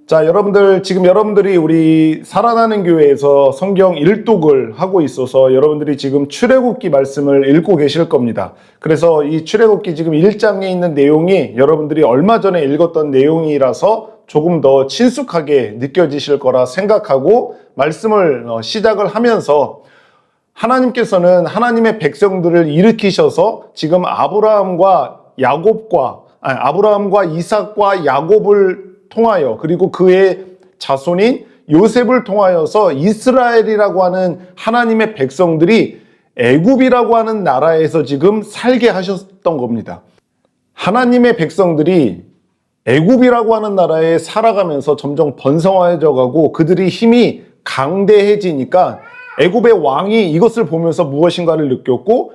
자, 여러분들, 지금 여러분들이 우리 살아나는 교회에서 성경 일독을 하고 있어서 여러분들이 지금 출애굽기 말씀을 읽고 계실 겁니다. 그래서 이 출애굽기 지금 1장에 있는 내용이 여러분들이 얼마 전에 읽었던 내용이라서 조금 더 친숙하게 느껴지실 거라 생각하고 말씀을 시작을 하면서 하나님께서는 하나님의 백성들을 일으키셔서 지금 아브라함과 이삭과 야곱을 통하여 그리고 그의 자손인 요셉을 통하여서 이스라엘이라고 하는 하나님의 백성들이 애굽이라고 하는 나라에서 지금 살게 하셨던 겁니다. 하나님의 백성들이 애굽이라고 하는 나라에 살아가면서 점점 번성해져 가고 그들이 힘이 강대해지니까 애굽의 왕이 이것을 보면서 무엇인가를 느꼈고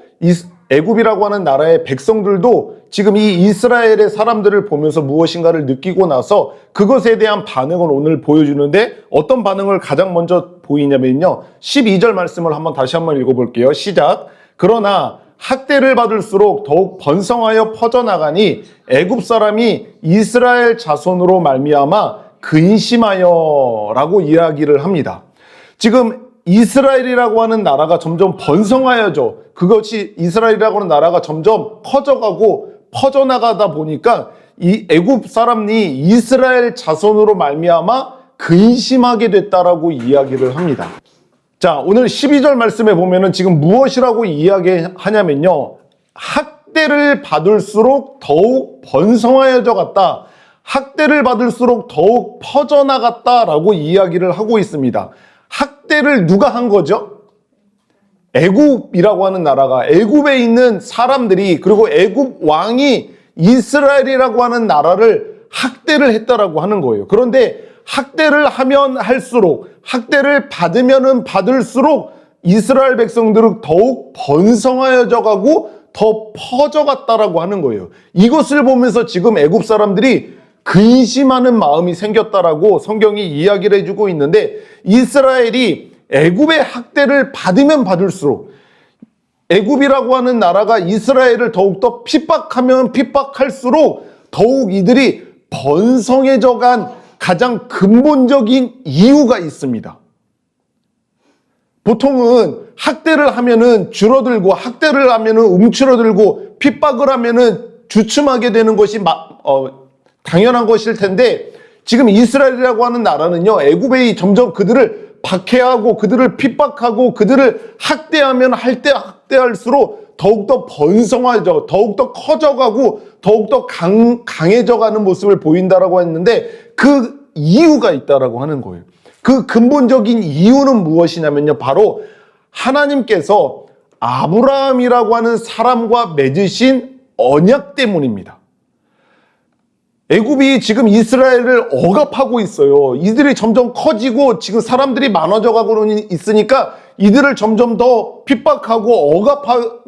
애굽이라고 하는 나라의 백성들도 지금 이 이스라엘의 사람들을 보면서 무엇인가를 느끼고 나서 그것에 대한 반응을 오늘 보여주는데 어떤 반응을 가장 먼저 보이냐면요. 12절 말씀을 다시 한번 읽어볼게요. 시작. 그러나 학대를 받을수록 더욱 번성하여 퍼져나가니 애굽 사람이 이스라엘 자손으로 말미암아 근심하여 라고 이야기를 합니다. 지금 이스라엘이라고 하는 나라가 점점 번성하여져 그것이 이스라엘이라고 하는 나라가 점점 커져가고 퍼져나가다 보니까 이 애굽 사람이 이스라엘 자손으로 말미암아 근심하게 됐다라고 이야기를 합니다. 자, 오늘 12절 말씀에 보면은 지금 무엇이라고 이야기하냐면요. 학대를 받을수록 더욱 번성하여져 갔다. 학대를 받을수록 더욱 퍼져나갔다라고 이야기를 하고 있습니다. 학대를 누가 한 거죠? 애굽이라고 하는 나라가 애굽에 있는 사람들이 그리고 애굽 왕이 이스라엘이라고 하는 나라를 학대를 했다라고 하는 거예요. 그런데 학대를 하면 할수록 학대를 받으면은 받을수록 이스라엘 백성들은 더욱 번성하여져 가고 더 퍼져갔다라고 하는 거예요. 이것을 보면서 지금 애굽 사람들이 근심하는 마음이 생겼다라고 성경이 이야기를 해주고 있는데 이스라엘이 애굽의 학대를 받으면 받을수록 애굽이라고 하는 나라가 이스라엘을 더욱더 핍박하면 핍박할수록 더욱 이들이 번성해져 간 가장 근본적인 이유가 있습니다. 보통은 학대를 하면은 줄어들고 학대를 하면은 움츠러들고 핍박을 하면은 주춤하게 되는 것이 당연한 것일 텐데 지금 이스라엘이라고 하는 나라는요. 애굽에 점점 그들을 박해하고 그들을 핍박하고 그들을 학대하면 학대할수록 더욱더 번성하죠. 더욱더 커져가고 더욱더 강해져가는 모습을 보인다라고 했는데 그 이유가 있다라고 하는 거예요. 그 근본적인 이유는 무엇이냐면요. 바로 하나님께서 아브라함이라고 하는 사람과 맺으신 언약 때문입니다. 애굽이 지금 이스라엘을 억압하고 있어요. 이들이 점점 커지고 지금 사람들이 많아져 가고 있으니까 이들을 점점 더 핍박하고 억압하고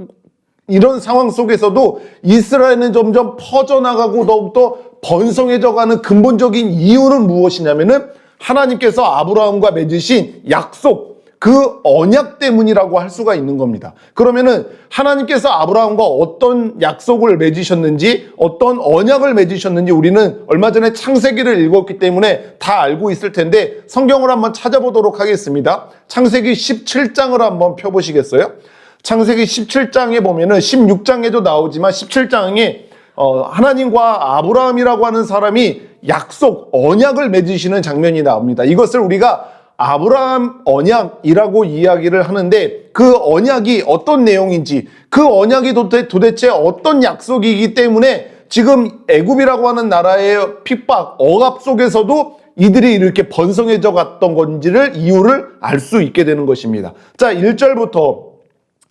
이런 상황 속에서도 이스라엘은 점점 퍼져나가고 더욱더 번성해져 가는 근본적인 이유는 무엇이냐면은 하나님께서 아브라함과 맺으신 약속, 그 언약 때문이라고 할 수가 있는 겁니다. 그러면은 하나님께서 아브라함과 어떤 약속을 맺으셨는지 어떤 언약을 맺으셨는지 우리는 얼마 전에 창세기를 읽었기 때문에 다 알고 있을 텐데 성경을 한번 찾아보도록 하겠습니다. 창세기 17장을 한번 펴보시겠어요? 창세기 17장에 보면은 16장에도 나오지만 17장에 하나님과 아브라함이라고 하는 사람이 약속, 언약을 맺으시는 장면이 나옵니다. 이것을 우리가 아브라함 언약이라고 이야기를 하는데 그 언약이 어떤 내용인지 그 언약이 도대체 어떤 약속이기 때문에 지금 애굽이라고 하는 나라의 핍박, 억압 속에서도 이들이 이렇게 번성해져 갔던 건지를 이유를 알 수 있게 되는 것입니다. 자, 1절부터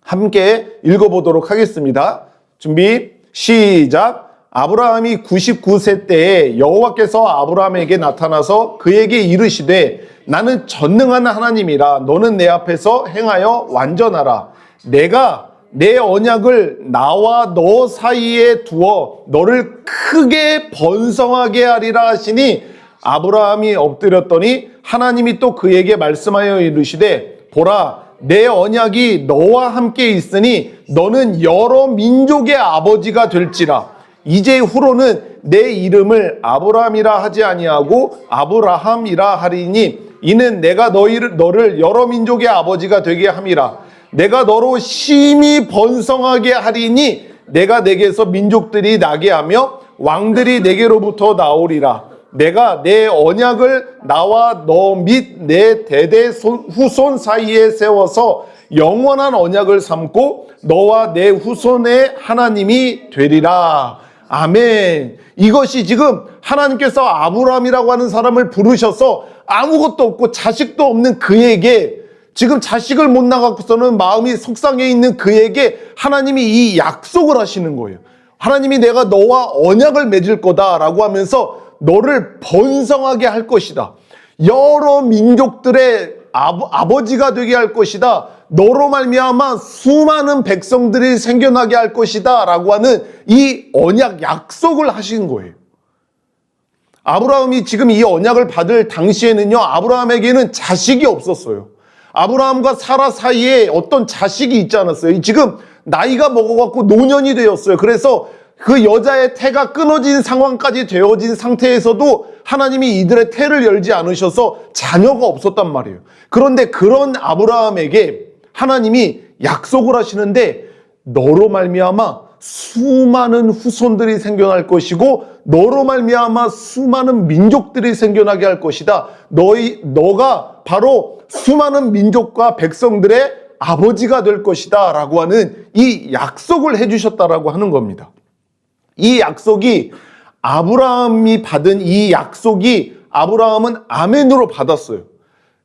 함께 읽어보도록 하겠습니다. 준비, 시작. 아브라함이 99세 때에 여호와께서 아브라함에게 나타나서 그에게 이르시되 나는 전능한 하나님이라 너는 내 앞에서 행하여 완전하라. 내가 내 언약을 나와 너 사이에 두어 너를 크게 번성하게 하리라 하시니 아브라함이 엎드렸더니 하나님이 또 그에게 말씀하여 이르시되 보라 내 언약이 너와 함께 있으니 너는 여러 민족의 아버지가 될지라. 이제 후로는 내 이름을 아브라함이라 하지 아니하고 아브라함이라 하리니 이는 내가 너를 여러 민족의 아버지가 되게 함이라. 내가 너로 심히 번성하게 하리니 내가 내게서 민족들이 나게 하며 왕들이 내게로부터 나오리라. 내가 내 언약을 나와 너 및 내 대대 후손 사이에 세워서 영원한 언약을 삼고 너와 내 후손의 하나님이 되리라. 아멘. 이것이 지금 하나님께서 아브라함이라고 하는 사람을 부르셔서 아무것도 없고 자식도 없는 그에게, 지금 자식을 못 낳고서는 마음이 속상해 있는 그에게 하나님이 이 약속을 하시는 거예요. 하나님이 내가 너와 언약을 맺을 거다라고 하면서 너를 번성하게 할 것이다. 여러 민족들의 아버지가 되게 할 것이다. 너로 말미암아 수많은 백성들이 생겨나게 할 것이다 라고 하는 이 언약 약속을 하신 거예요. 아브라함이 지금 이 언약을 받을 당시에는요, 아브라함에게는 자식이 없었어요. 아브라함과 사라 사이에 어떤 자식이 있지 않았어요. 지금 나이가 먹어갖고 노년이 되었어요. 그래서 그 여자의 태가 끊어진 상황까지 되어진 상태에서도 하나님이 이들의 태를 열지 않으셔서 자녀가 없었단 말이에요. 그런데 그런 아브라함에게 하나님이 약속을 하시는데 너로 말미암아 수많은 후손들이 생겨날 것이고 너로 말미암아 수많은 민족들이 생겨나게 할 것이다. 너가 바로 수많은 민족과 백성들의 아버지가 될 것이다 라고 하는 이 약속을 해주셨다라고 하는 겁니다. 이 약속이, 아브라함이 받은 이 약속이 아브라함은 아멘으로 받았어요.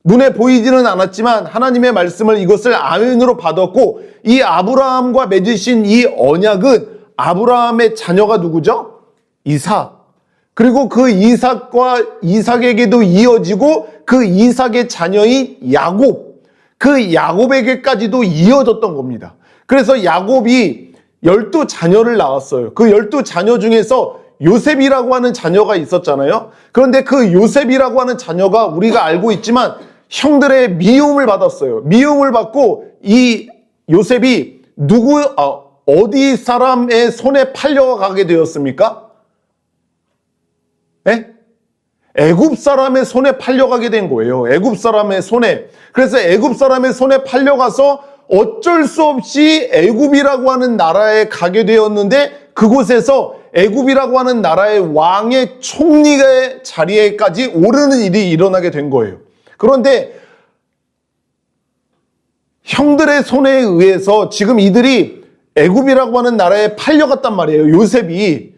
눈에 보이지는 않았지만 하나님의 말씀을, 이것을 아멘으로 받았고, 이 아브라함과 맺으신 이 언약은 아브라함의 자녀가 누구죠? 이삭. 그리고 그 이삭에게도 이어지고 그 이삭의 자녀인 야곱, 그 야곱에게까지도 이어졌던 겁니다. 그래서 야곱이 12자녀를 낳았어요. 그 12자녀 중에서 요셉이라고 하는 자녀가 있었잖아요. 그런데 그 요셉이라고 하는 자녀가 우리가 알고 있지만 형들의 미움을 받았어요. 미움을 받고 이 요셉이 어디 사람의 손에 팔려가게 되었습니까? 네? 애굽 사람의 손에 팔려가게 된 거예요. 애굽 사람의 손에. 그래서 애굽 사람의 손에 팔려가서 어쩔 수 없이 애굽이라고 하는 나라에 가게 되었는데, 그곳에서 애굽이라고 하는 나라의 왕의 총리의 자리에까지 오르는 일이 일어나게 된 거예요. 그런데 형들의 손에 의해서 지금 이들이 애굽이라고 하는 나라에 팔려갔단 말이에요. 요셉이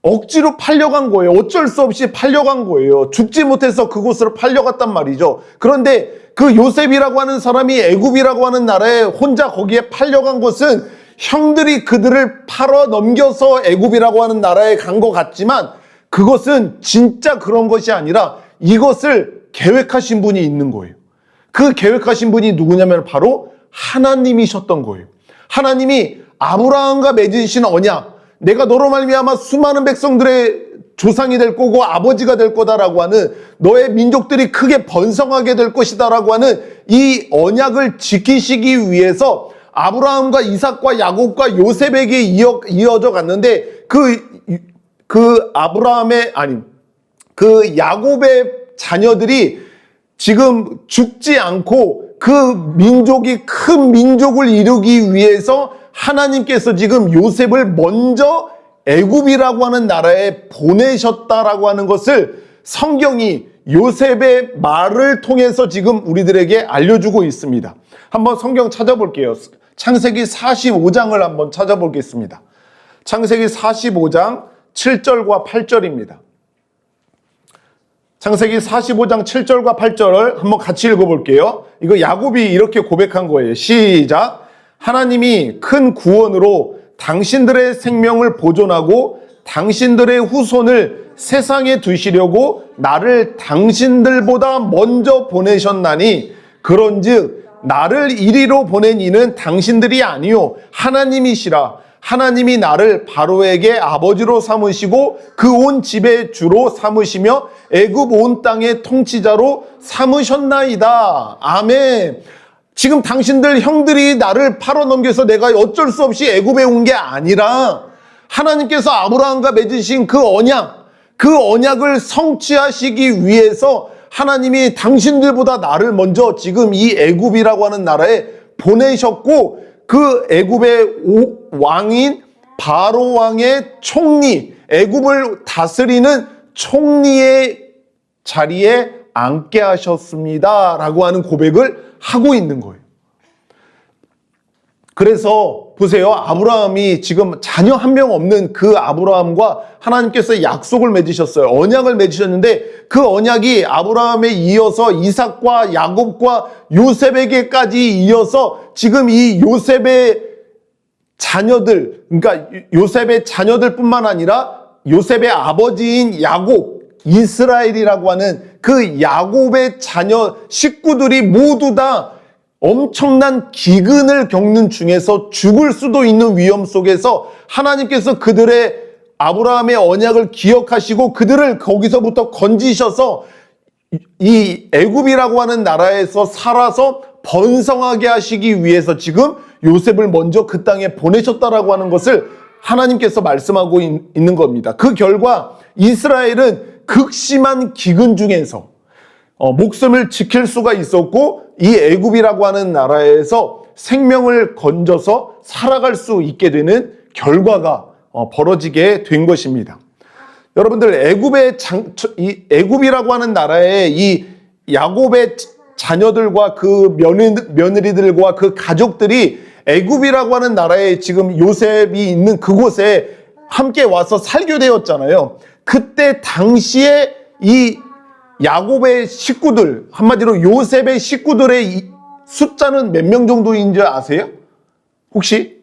억지로 팔려간 거예요. 어쩔 수 없이 팔려간 거예요. 죽지 못해서 그곳으로 팔려갔단 말이죠. 그런데 그 요셉이라고 하는 사람이 애굽이라고 하는 나라에 혼자 거기에 팔려간 것은 형들이 그들을 팔아 넘겨서 애굽이라고 하는 나라에 간 것 같지만 그것은 진짜 그런 것이 아니라 이것을 계획하신 분이 있는 거예요. 그 계획하신 분이 누구냐면 바로 하나님이셨던 거예요. 하나님이 아브라함과 맺으신 언약, 내가 너로 말미암아 수많은 백성들의 조상이 될 거고 아버지가 될 거다라고 하는, 너의 민족들이 크게 번성하게 될 것이다라고 하는 이 언약을 지키시기 위해서 아브라함과 이삭과 야곱과 요셉에게 이어져 갔는데, 그 야곱의 자녀들이 지금 죽지 않고 그 민족이 큰 민족을 이루기 위해서 하나님께서 지금 요셉을 먼저 애굽이라고 하는 나라에 보내셨다라고 하는 것을 성경이 요셉의 말을 통해서 지금 우리들에게 알려주고 있습니다. 한번 성경 찾아볼게요. 창세기 45장을 한번 찾아보겠습니다. 창세기 45장 7절과 8절입니다. 창세기 45장 7절과 8절을 한번 같이 읽어볼게요. 이거 야곱이 이렇게 고백한 거예요. 시작. 하나님이 큰 구원으로 당신들의 생명을 보존하고 당신들의 후손을 세상에 두시려고 나를 당신들보다 먼저 보내셨나니, 그런즉 나를 이리로 보낸 이는 당신들이 아니요 하나님이시라. 하나님이 나를 바로에게 아버지로 삼으시고 그 온 집의 주로 삼으시며 애굽 온 땅의 통치자로 삼으셨나이다. 아멘. 지금 당신들 형들이 나를 팔아넘겨서 내가 어쩔 수 없이 애굽에 온 게 아니라 하나님께서 아브라함과 맺으신 그 언약을 성취하시기 위해서 하나님이 당신들보다 나를 먼저 지금 이 애굽이라고 하는 나라에 보내셨고, 그 애굽의 왕인 바로 왕의 총리, 애굽을 다스리는 총리의 자리에 앉게 하셨습니다 라고 하는 고백을 하고 있는 거예요. 그래서 보세요. 아브라함이 지금 자녀 한 명 없는 그 아브라함과 하나님께서 약속을 맺으셨어요. 언약을 맺으셨는데 그 언약이 아브라함에 이어서 이삭과 야곱과 요셉에게까지 이어서 지금 이 요셉의 자녀들, 그러니까 요셉의 자녀들뿐만 아니라 요셉의 아버지인 야곱, 이스라엘이라고 하는 그 야곱의 자녀 식구들이 모두 다 엄청난 기근을 겪는 중에서 죽을 수도 있는 위험 속에서 하나님께서 그들의 아브라함의 언약을 기억하시고 그들을 거기서부터 건지셔서 이 애굽이라고 하는 나라에서 살아서 번성하게 하시기 위해서 지금 요셉을 먼저 그 땅에 보내셨다라고 하는 것을 하나님께서 말씀하고 있는 겁니다. 그 결과 이스라엘은 극심한 기근 중에서 목숨을 지킬 수가 있었고 이 애굽이라고 하는 나라에서 생명을 건져서 살아갈 수 있게 되는 결과가 벌어지게 된 것입니다. 여러분들, 애굽이라고 하는 나라의 이 야곱의 자녀들과 그 며느리들과 그 가족들이 애굽이라고 하는 나라에 지금 요셉이 있는 그곳에 함께 와서 살게 되었잖아요. 그때 당시에 이 야곱의 식구들, 한마디로 요셉의 식구들의 숫자는 몇 명 정도인 줄 아세요? 혹시?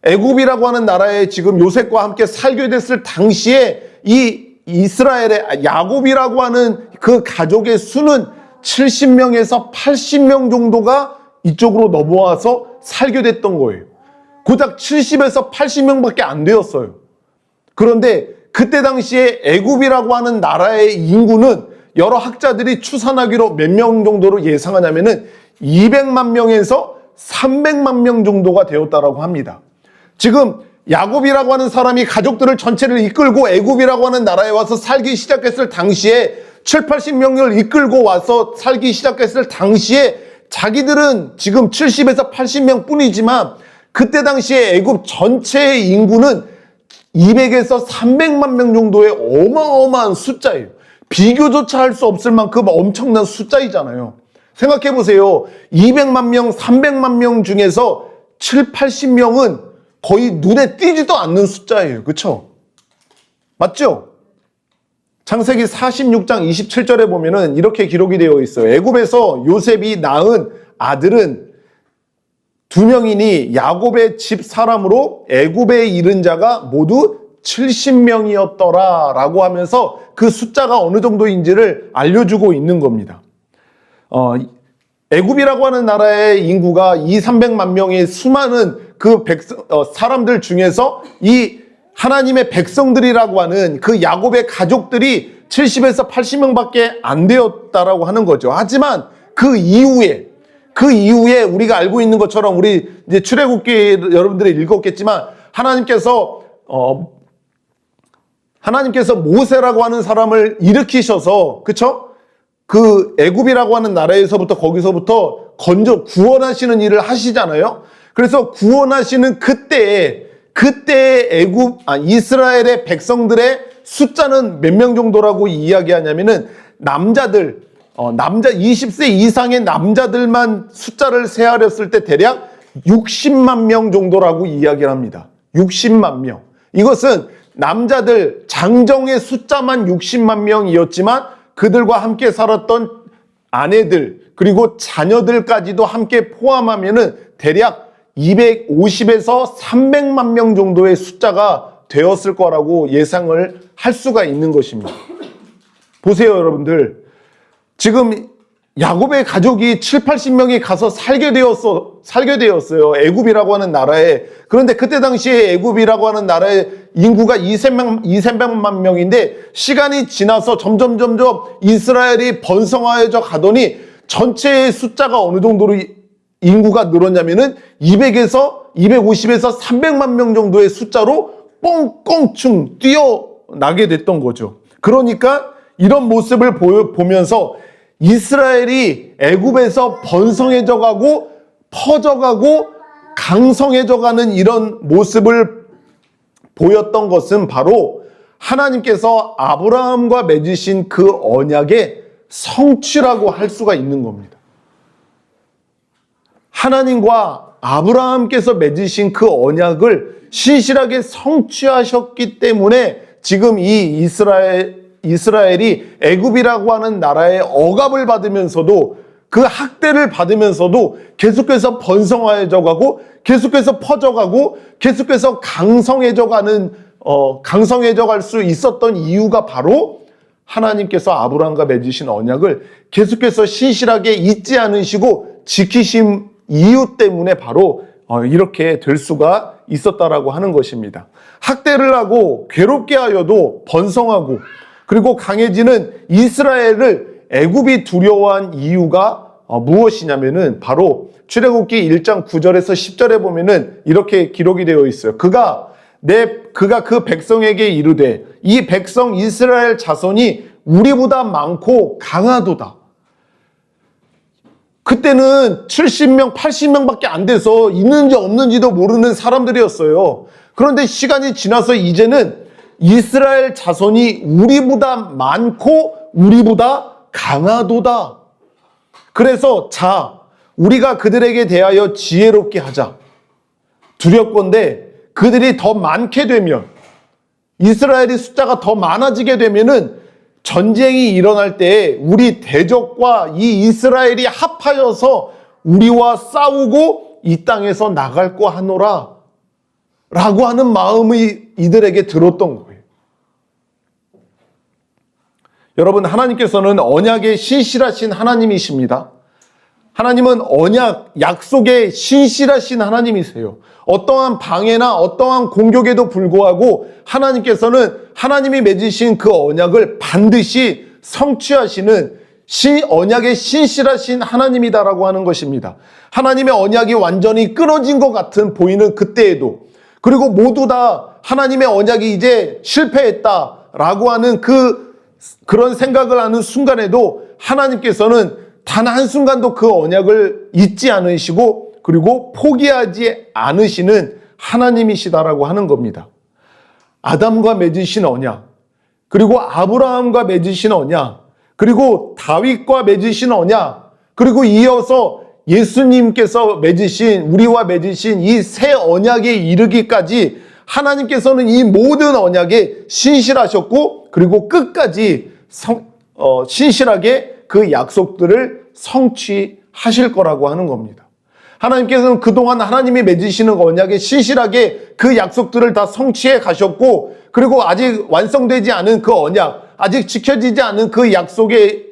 애굽이라고 하는 나라에 지금 요셉과 함께 살게 됐을 당시에 이 이스라엘의 야곱이라고 하는 그 가족의 수는 70명에서 80명 정도가 이쪽으로 넘어와서 살게 됐던 거예요. 고작 70에서 80명밖에 안 되었어요. 그런데 그때 당시에 애굽이라고 하는 나라의 인구는 여러 학자들이 추산하기로 몇 명 정도로 예상하냐면은 200만 명에서 300만 명 정도가 되었다라고 합니다. 지금 야곱이라고 하는 사람이 가족들을 전체를 이끌고 애굽이라고 하는 나라에 와서 살기 시작했을 당시에 7, 80명을 이끌고 와서 살기 시작했을 당시에 자기들은 지금 70에서 80명 뿐이지만 그때 당시에 애굽 전체의 인구는 200에서 300만 명 정도의 어마어마한 숫자예요. 비교조차 할 수 없을 만큼 엄청난 숫자이잖아요. 생각해 보세요. 200만 명, 300만 명 중에서 7, 80명은 거의 눈에 띄지도 않는 숫자예요. 그렇죠? 맞죠? 창세기 46장 27절에 보면은 이렇게 기록이 되어 있어요. 애굽에서 요셉이 낳은 아들은 2명이니 야곱의 집 사람으로 애굽에 이른 자가 모두 70명이었더라 라고 하면서 그 숫자가 어느 정도인지를 알려주고 있는 겁니다. 애굽이라고 하는 나라의 인구가 200~300만 명의 수많은 그 사람들 중에서 이 하나님의 백성들이라고 하는 그 야곱의 가족들이 70에서 80명밖에 안 되었다라고 하는 거죠. 하지만 그 이후에 우리가 알고 있는 것처럼 우리 이제 출애굽기 여러분들이 읽었겠지만 하나님께서 모세라고 하는 사람을 일으키셔서 그쵸? 그 애굽이라고 하는 나라에서부터 거기서부터 구원하시는 일을 하시잖아요. 그래서 구원하시는 그때에 이스라엘의 백성들의 숫자는 몇 명 정도라고 이야기하냐면은 남자 20세 이상의 남자들만 숫자를 세하렸을 때 대략 60만 명 정도라고 이야기를 합니다. 60만 명. 이것은 남자들 장정의 숫자만 60만 명이었지만 그들과 함께 살았던 아내들 그리고 자녀들까지도 함께 포함하면은 대략 250에서 300만 명 정도의 숫자가 되었을 거라고 예상을 할 수가 있는 것입니다. 보세요, 여러분들. 지금 야곱의 가족이 7, 80명이 가서 살게 되었어요. 애굽이라고 하는 나라에. 그런데 그때 당시에 애굽이라고 하는 나라의 인구가 200만 명인데 시간이 지나서 점점 이스라엘이 번성하여져 가더니 전체의 숫자가 어느 정도로 인구가 늘었냐면은 200에서 250에서 300만 명 정도의 숫자로 뻥뻥충 뛰어나게 됐던 거죠. 그러니까 이런 모습을 보면서 이스라엘이 애굽에서 번성해져 가고 퍼져가고 강성해져 가는 이런 모습을 보였던 것은 바로 하나님께서 아브라함과 맺으신 그 언약의 성취라고 할 수가 있는 겁니다. 하나님과 아브라함께서 맺으신 그 언약을 신실하게 성취하셨기 때문에 지금 이 이스라엘이 애굽이라고 하는 나라의 억압을 받으면서도 그 학대를 받으면서도 계속해서 번성해져 가고 계속해서 퍼져가고 계속해서 강성해져 갈 수 있었던 이유가 바로 하나님께서 아브라함과 맺으신 언약을 계속해서 신실하게 잊지 않으시고 지키신 이유 때문에 바로 이렇게 될 수가 있었다라고 하는 것입니다. 학대를 하고 괴롭게 하여도 번성하고 그리고 강해지는 이스라엘을 애굽이 두려워한 이유가 무엇이냐면은 바로 출애굽기 1장 9절에서 10절에 보면은 이렇게 기록이 되어 있어요. 그가 그 백성에게 이르되 이 백성 이스라엘 자손이 우리보다 많고 강하도다. 그때는 70명, 80명밖에 안 돼서 있는지 없는지도 모르는 사람들이었어요. 그런데 시간이 지나서 이제는 이스라엘 자손이 우리보다 많고 우리보다 강하도다. 그래서 우리가 그들에게 대하여 지혜롭게 하자. 두렵건대 그들이 더 많게 되면 이스라엘의 숫자가 더 많아지게 되면은 전쟁이 일어날 때 우리 대적과 이 이스라엘이 합하여서 우리와 싸우고 이 땅에서 나갈 거 하노라 라고 하는 마음이 이들에게 들었던 거예요. 여러분, 하나님께서는 언약에 신실하신 하나님이십니다. 하나님은 언약, 약속에 신실하신 하나님이세요. 어떠한 방해나 어떠한 공격에도 불구하고 하나님께서는 하나님이 맺으신 그 언약을 반드시 성취하시는 언약에 신실하신 하나님이다라고 하는 것입니다. 하나님의 언약이 완전히 끊어진 것 같은 보이는 그때에도, 그리고 모두 다 하나님의 언약이 이제 실패했다라고 하는 그런 생각을 하는 순간에도 하나님께서는 단 한순간도 그 언약을 잊지 않으시고 그리고 포기하지 않으시는 하나님이시다라고 하는 겁니다. 아담과 맺으신 언약, 그리고 아브라함과 맺으신 언약, 그리고 다윗과 맺으신 언약, 그리고 이어서 예수님께서 우리와 맺으신 이 새 언약에 이르기까지 하나님께서는 이 모든 언약에 신실하셨고 그리고 끝까지 신실하게 그 약속들을 성취하실 거라고 하는 겁니다. 하나님께서는 그동안 하나님이 맺으시는 언약에 신실하게 그 약속들을 다 성취해 가셨고, 그리고 아직 완성되지 않은 그 언약, 아직 지켜지지 않은 그 약속에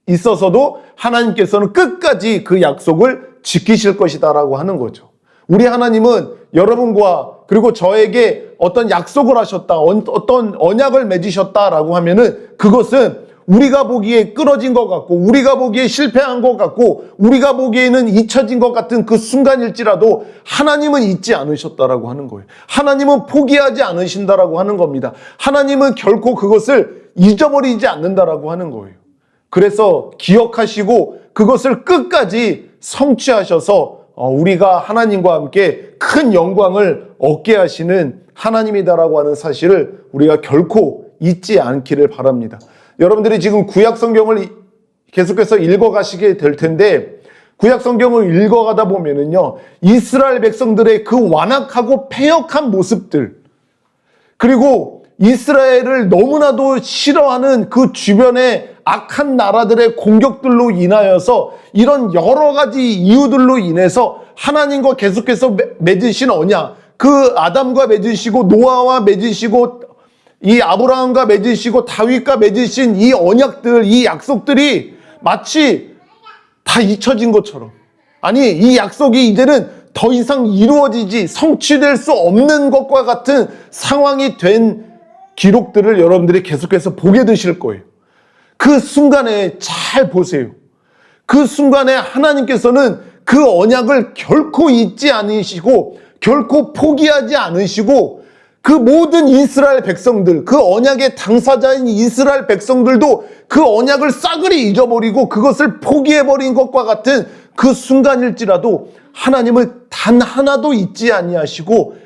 있어서도 하나님께서는 끝까지 그 약속을 지키실 것이다라고 하는 거죠. 우리 하나님은 여러분과 그리고 저에게 어떤 약속을 하셨다, 어떤 언약을 맺으셨다라고 하면은 그것은 우리가 보기에 끊어진 것 같고 우리가 보기에 실패한 것 같고 우리가 보기에는 잊혀진 것 같은 그 순간일지라도 하나님은 잊지 않으셨다라고 하는 거예요. 하나님은 포기하지 않으신다라고 하는 겁니다. 하나님은 결코 그것을 잊어버리지 않는다라고 하는 거예요. 그래서 기억하시고 그것을 끝까지 성취하셔서 우리가 하나님과 함께 큰 영광을 얻게 하시는 하나님이다라고 하는 사실을 우리가 결코 잊지 않기를 바랍니다. 여러분들이 지금 구약 성경을 계속해서 읽어가시게 될 텐데, 구약 성경을 읽어가다 보면은요, 이스라엘 백성들의 그 완악하고 패역한 모습들, 그리고 이스라엘을 너무나도 싫어하는 그 주변의 악한 나라들의 공격들로 인하여서 이런 여러 가지 이유들로 인해서 하나님과 계속해서 맺으신 언약, 그 아담과 맺으시고 노아와 맺으시고 이 아브라함과 맺으시고 다윗과 맺으신 이 언약들, 이 약속들이 마치 다 잊혀진 것처럼, 아니 이 약속이 이제는 더 이상 이루어지지 성취될 수 없는 것과 같은 상황이 된 기록들을 여러분들이 계속해서 보게 되실 거예요. 그 순간에 잘 보세요. 그 순간에 하나님께서는 그 언약을 결코 잊지 않으시고 결코 포기하지 않으시고 그 모든 이스라엘 백성들, 그 언약의 당사자인 이스라엘 백성들도 그 언약을 싸그리 잊어버리고 그것을 포기해버린 것과 같은 그 순간일지라도 하나님을 단 하나도 잊지 아니하시고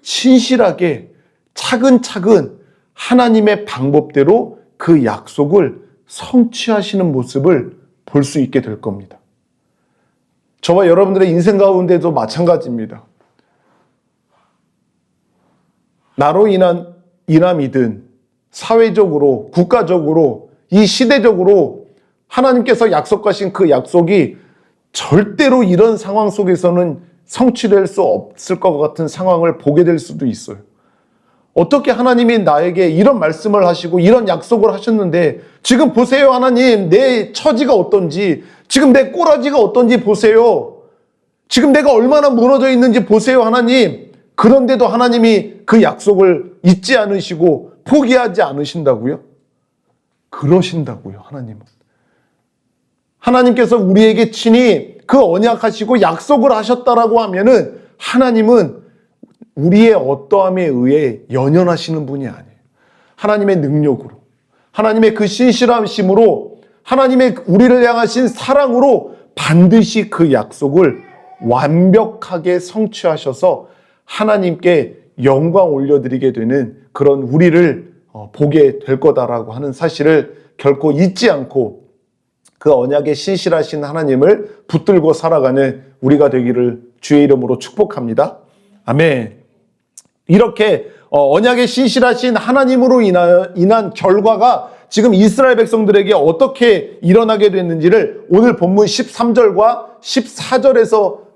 신실하게 차근차근 하나님의 방법대로 그 약속을 성취하시는 모습을 볼 수 있게 될 겁니다. 저와 여러분들의 인생 가운데도 마찬가지입니다. 나로 인한 인함이든 사회적으로, 국가적으로, 이 시대적으로 하나님께서 약속하신 그 약속이 절대로 이런 상황 속에서는 성취될 수 없을 것 같은 상황을 보게 될 수도 있어요. 어떻게 하나님이 나에게 이런 말씀을 하시고 이런 약속을 하셨는데 지금 보세요 하나님, 내 처지가 어떤지, 지금 내 꼬라지가 어떤지 보세요. 지금 내가 얼마나 무너져 있는지 보세요 하나님. 그런데도 하나님이 그 약속을 잊지 않으시고 포기하지 않으신다고요? 그러신다고요, 하나님은. 하나님께서 우리에게 친히 그 언약하시고 약속을 하셨다라고 하면은 하나님은 우리의 어떠함에 의해 연연하시는 분이 아니에요. 하나님의 능력으로, 하나님의 그 신실하심으로, 하나님의 우리를 향하신 사랑으로 반드시 그 약속을 완벽하게 성취하셔서 하나님께 영광 올려드리게 되는 그런 우리를 보게 될 거다라고 하는 사실을 결코 잊지 않고 그 언약에 신실하신 하나님을 붙들고 살아가는 우리가 되기를 주의 이름으로 축복합니다. 아멘. 이렇게 언약에 신실하신 하나님으로 인한 결과가 지금 이스라엘 백성들에게 어떻게 일어나게 됐는지를 오늘 본문 13절과 14절에서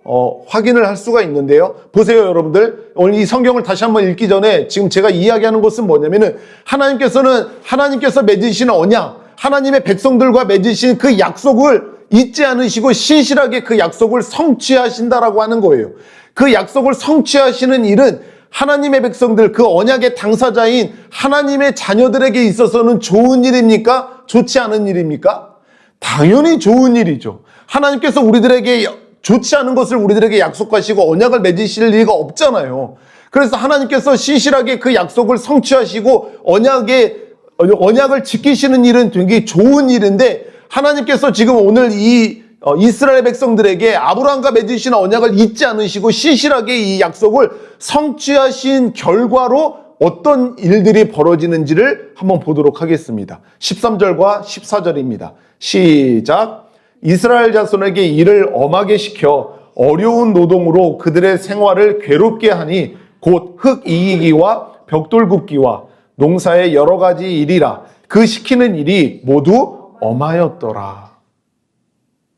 확인을 할 수가 있는데요. 보세요, 여러분들. 오늘 이 성경을 다시 한번 읽기 전에 지금 제가 이야기하는 것은 뭐냐면은 하나님께서 맺으신 언약, 하나님의 백성들과 맺으신 그 약속을 잊지 않으시고 신실하게 그 약속을 성취하신다라고 하는 거예요. 그 약속을 성취하시는 일은 하나님의 백성들, 그 언약의 당사자인 하나님의 자녀들에게 있어서는 좋은 일입니까? 좋지 않은 일입니까? 당연히 좋은 일이죠. 하나님께서 우리들에게 좋지 않은 것을 우리들에게 약속하시고 언약을 맺으실 리가 없잖아요. 그래서 하나님께서 신실하게 그 약속을 성취하시고 언약을 지키시는 일은 되게 좋은 일인데 하나님께서 지금 오늘 이 이스라엘 백성들에게 아브라함과 맺으신 언약을 잊지 않으시고 신실하게 이 약속을 성취하신 결과로 어떤 일들이 벌어지는지를 한번 보도록 하겠습니다. 13절과 14절입니다. 시작. 이스라엘 자손에게 일을 엄하게 시켜 어려운 노동으로 그들의 생활을 괴롭게 하니 곧 흙 이기기와 벽돌 굽기와 농사의 여러 가지 일이라 그 시키는 일이 모두 엄하였더라.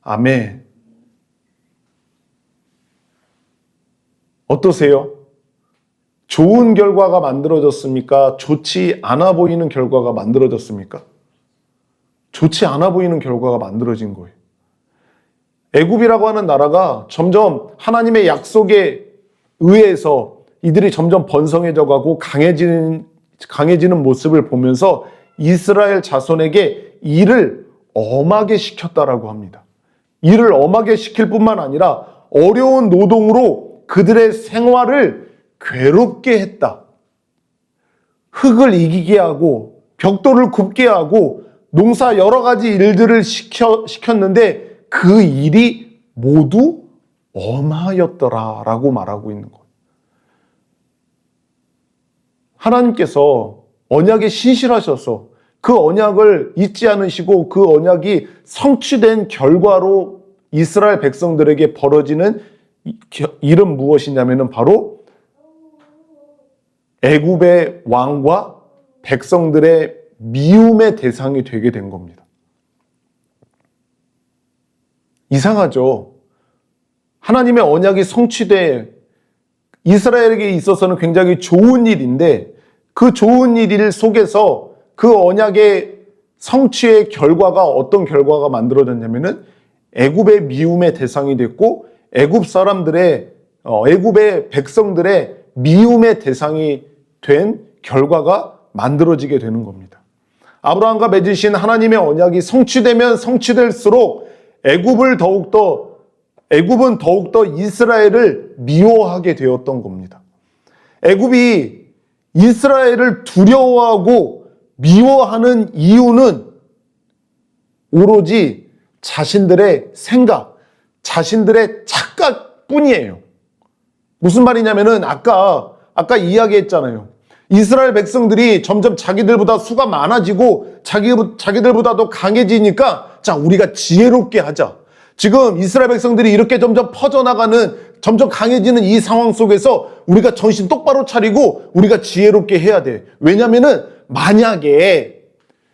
아멘. 어떠세요? 좋은 결과가 만들어졌습니까? 좋지 않아 보이는 결과가 만들어졌습니까? 좋지 않아 보이는 결과가 만들어진 거예요. 애굽이라고 하는 나라가 점점 하나님의 약속에 의해서 이들이 점점 번성해져 가고 강해지는 모습을 보면서 이스라엘 자손에게 일을 엄하게 시켰다라고 합니다. 일을 엄하게 시킬 뿐만 아니라 어려운 노동으로 그들의 생활을 괴롭게 했다. 흙을 이기게 하고 벽돌을 굽게 하고 농사 여러 가지 일들을 시켰는데 그 일이 모두 엄하였더라라고 말하고 있는 거예요. 하나님께서 언약에 신실하셔서 그 언약을 잊지 않으시고 그 언약이 성취된 결과로 이스라엘 백성들에게 벌어지는 일은 무엇이냐면은 바로 애굽의 왕과 백성들의 미움의 대상이 되게 된 겁니다. 이상하죠? 하나님의 언약이 성취돼 이스라엘에게 있어서는 굉장히 좋은 일인데 그 좋은 일 속에서 그 언약의 성취의 결과가 어떤 결과가 만들어졌냐면은 애굽의 미움의 대상이 됐고 애굽의 백성들의 미움의 대상이 된 결과가 만들어지게 되는 겁니다. 아브라함과 맺으신 하나님의 언약이 성취되면 성취될수록 애굽을 더욱더 애굽은 더욱더 이스라엘을 미워하게 되었던 겁니다. 애굽이 이스라엘을 두려워하고 미워하는 이유는 오로지 자신들의 생각, 자신들의 착각뿐이에요. 무슨 말이냐면은 아까 이야기했잖아요. 이스라엘 백성들이 점점 자기들보다 수가 많아지고 자기들보다도 강해지니까 자, 우리가 지혜롭게 하자. 지금 이스라엘 백성들이 이렇게 점점 퍼져나가는, 점점 강해지는 이 상황 속에서 우리가 정신 똑바로 차리고 우리가 지혜롭게 해야 돼. 왜냐면은 만약에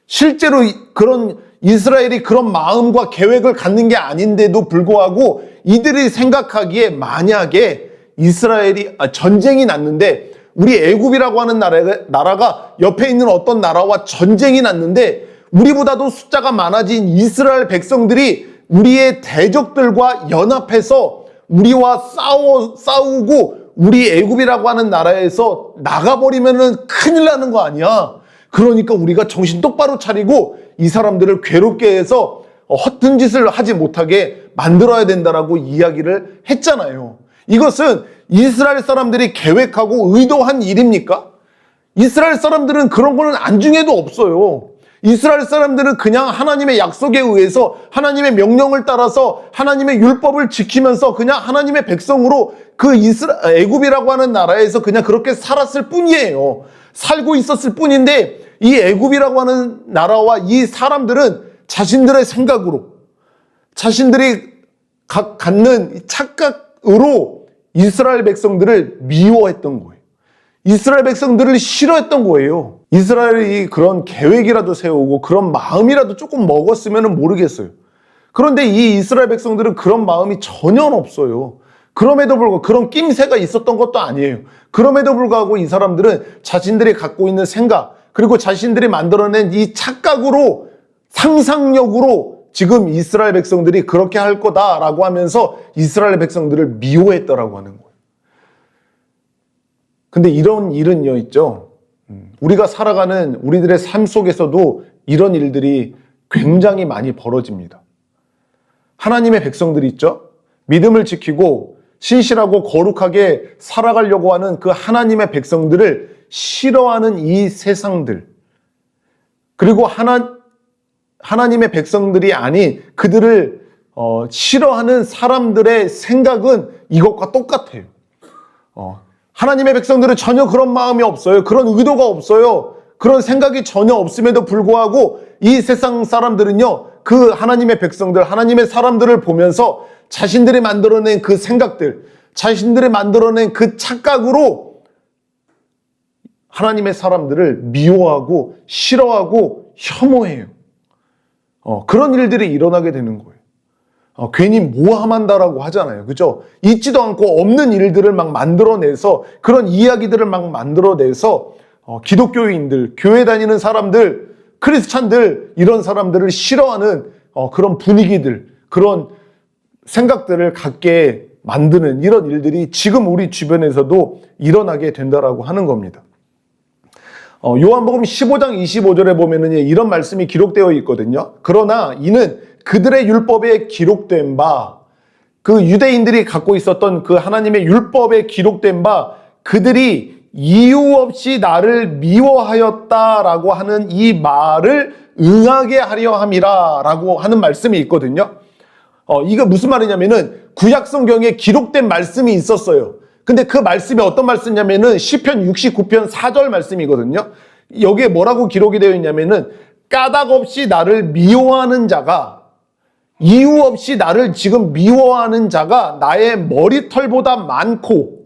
실제로 그런 이스라엘이 그런 마음과 계획을 갖는 게 아닌데도 불구하고 이들이 생각하기에 만약에 이스라엘이 전쟁이 났는데 우리 애굽이라고 하는 나라가 옆에 있는 어떤 나라와 전쟁이 났는데 우리보다도 숫자가 많아진 이스라엘 백성들이 우리의 대적들과 연합해서 우리와 싸우고 우리 애굽이라고 하는 나라에서 나가버리면은 큰일 나는 거 아니야. 그러니까 우리가 정신 똑바로 차리고 이 사람들을 괴롭게 해서 허튼 짓을 하지 못하게 만들어야 된다라고 이야기를 했잖아요. 이것은 이스라엘 사람들이 계획하고 의도한 일입니까? 이스라엘 사람들은 그런 거는 안중에도 없어요. 이스라엘 사람들은 그냥 하나님의 약속에 의해서 하나님의 명령을 따라서 하나님의 율법을 지키면서 그냥 하나님의 백성으로 그 애굽이라고 하는 나라에서 그냥 그렇게 살았을 뿐이에요. 살고 있었을 뿐인데 이 애굽이라고 하는 나라와 이 사람들은 자신들의 생각으로 자신들이 갖는 착각으로 이스라엘 백성들을 미워했던 거예요. 이스라엘 백성들을 싫어했던 거예요. 이스라엘이 그런 계획이라도 세우고 그런 마음이라도 조금 먹었으면 모르겠어요. 그런데 이 이스라엘 백성들은 그런 마음이 전혀 없어요. 그럼에도 불구하고 그런 낌새가 있었던 것도 아니에요. 그럼에도 불구하고 이 사람들은 자신들이 갖고 있는 생각, 그리고 자신들이 만들어낸 이 착각으로, 상상력으로 지금 이스라엘 백성들이 그렇게 할 거다라고 하면서 이스라엘 백성들을 미워했다라고 하는 거예요. 근데 이런 일은요, 있죠. 우리가 살아가는 우리들의 삶 속에서도 이런 일들이 굉장히 많이 벌어집니다. 하나님의 백성들이 있죠. 믿음을 지키고 신실하고 거룩하게 살아가려고 하는 그 하나님의 백성들을 싫어하는 이 세상들, 그리고 하나님의 백성들이 아닌 그들을 싫어하는 사람들의 생각은 이것과 똑같아요. 하나님의 백성들은 전혀 그런 마음이 없어요. 그런 의도가 없어요. 그런 생각이 전혀 없음에도 불구하고 이 세상 사람들은요, 그 하나님의 백성들, 하나님의 사람들을 보면서 자신들이 만들어낸 그 생각들, 자신들이 만들어낸 그 착각으로 하나님의 사람들을 미워하고 싫어하고 혐오해요. 그런 일들이 일어나게 되는 거예요. 괜히 모함한다라고 하잖아요. 그죠? 있지도 않고 없는 일들을 막 만들어내서, 그런 이야기들을 막 만들어내서 기독교인들, 교회 다니는 사람들, 크리스찬들, 이런 사람들을 싫어하는 그런 분위기들, 그런 생각들을 갖게 만드는 이런 일들이 지금 우리 주변에서도 일어나게 된다라고 하는 겁니다. 요한복음 15장 25절에 보면은 이런 말씀이 기록되어 있거든요. 그러나 이는 그들의 율법에 기록된 바, 그 유대인들이 갖고 있었던 그 하나님의 율법에 기록된 바, 그들이 이유 없이 나를 미워하였다라고 하는 이 말을 응하게 하려 함이라 라고 하는 말씀이 있거든요. 이거 무슨 말이냐면은 구약 성경에 기록된 말씀이 있었어요. 근데 그 말씀이 어떤 말씀이냐면은 시편 69편 4절 말씀이거든요. 여기에 뭐라고 기록이 되어 있냐면은 까닭 없이 나를 미워하는 자가, 이유 없이 나를 지금 미워하는 자가 나의 머리털보다 많고,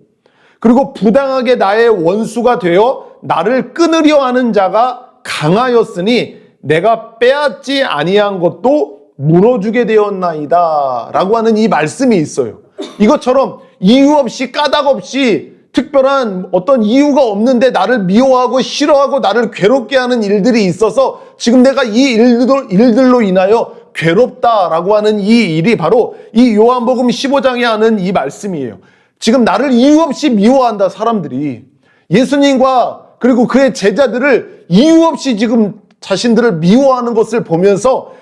그리고 부당하게 나의 원수가 되어 나를 끊으려 하는 자가 강하였으니 내가 빼앗지 아니한 것도 물어주게 되었나이다 라고 하는 이 말씀이 있어요. 이것처럼 이유 없이, 까닭 없이, 특별한 어떤 이유가 없는데 나를 미워하고 싫어하고 나를 괴롭게 하는 일들이 있어서 지금 내가 이 일들로 인하여 괴롭다라고 하는 이 일이 바로 이 요한복음 15장에 하는 이 말씀이에요. 지금 나를 이유 없이 미워한다, 사람들이. 예수님과 그리고 그의 제자들을 이유 없이 지금 자신들을 미워하는 것을 보면서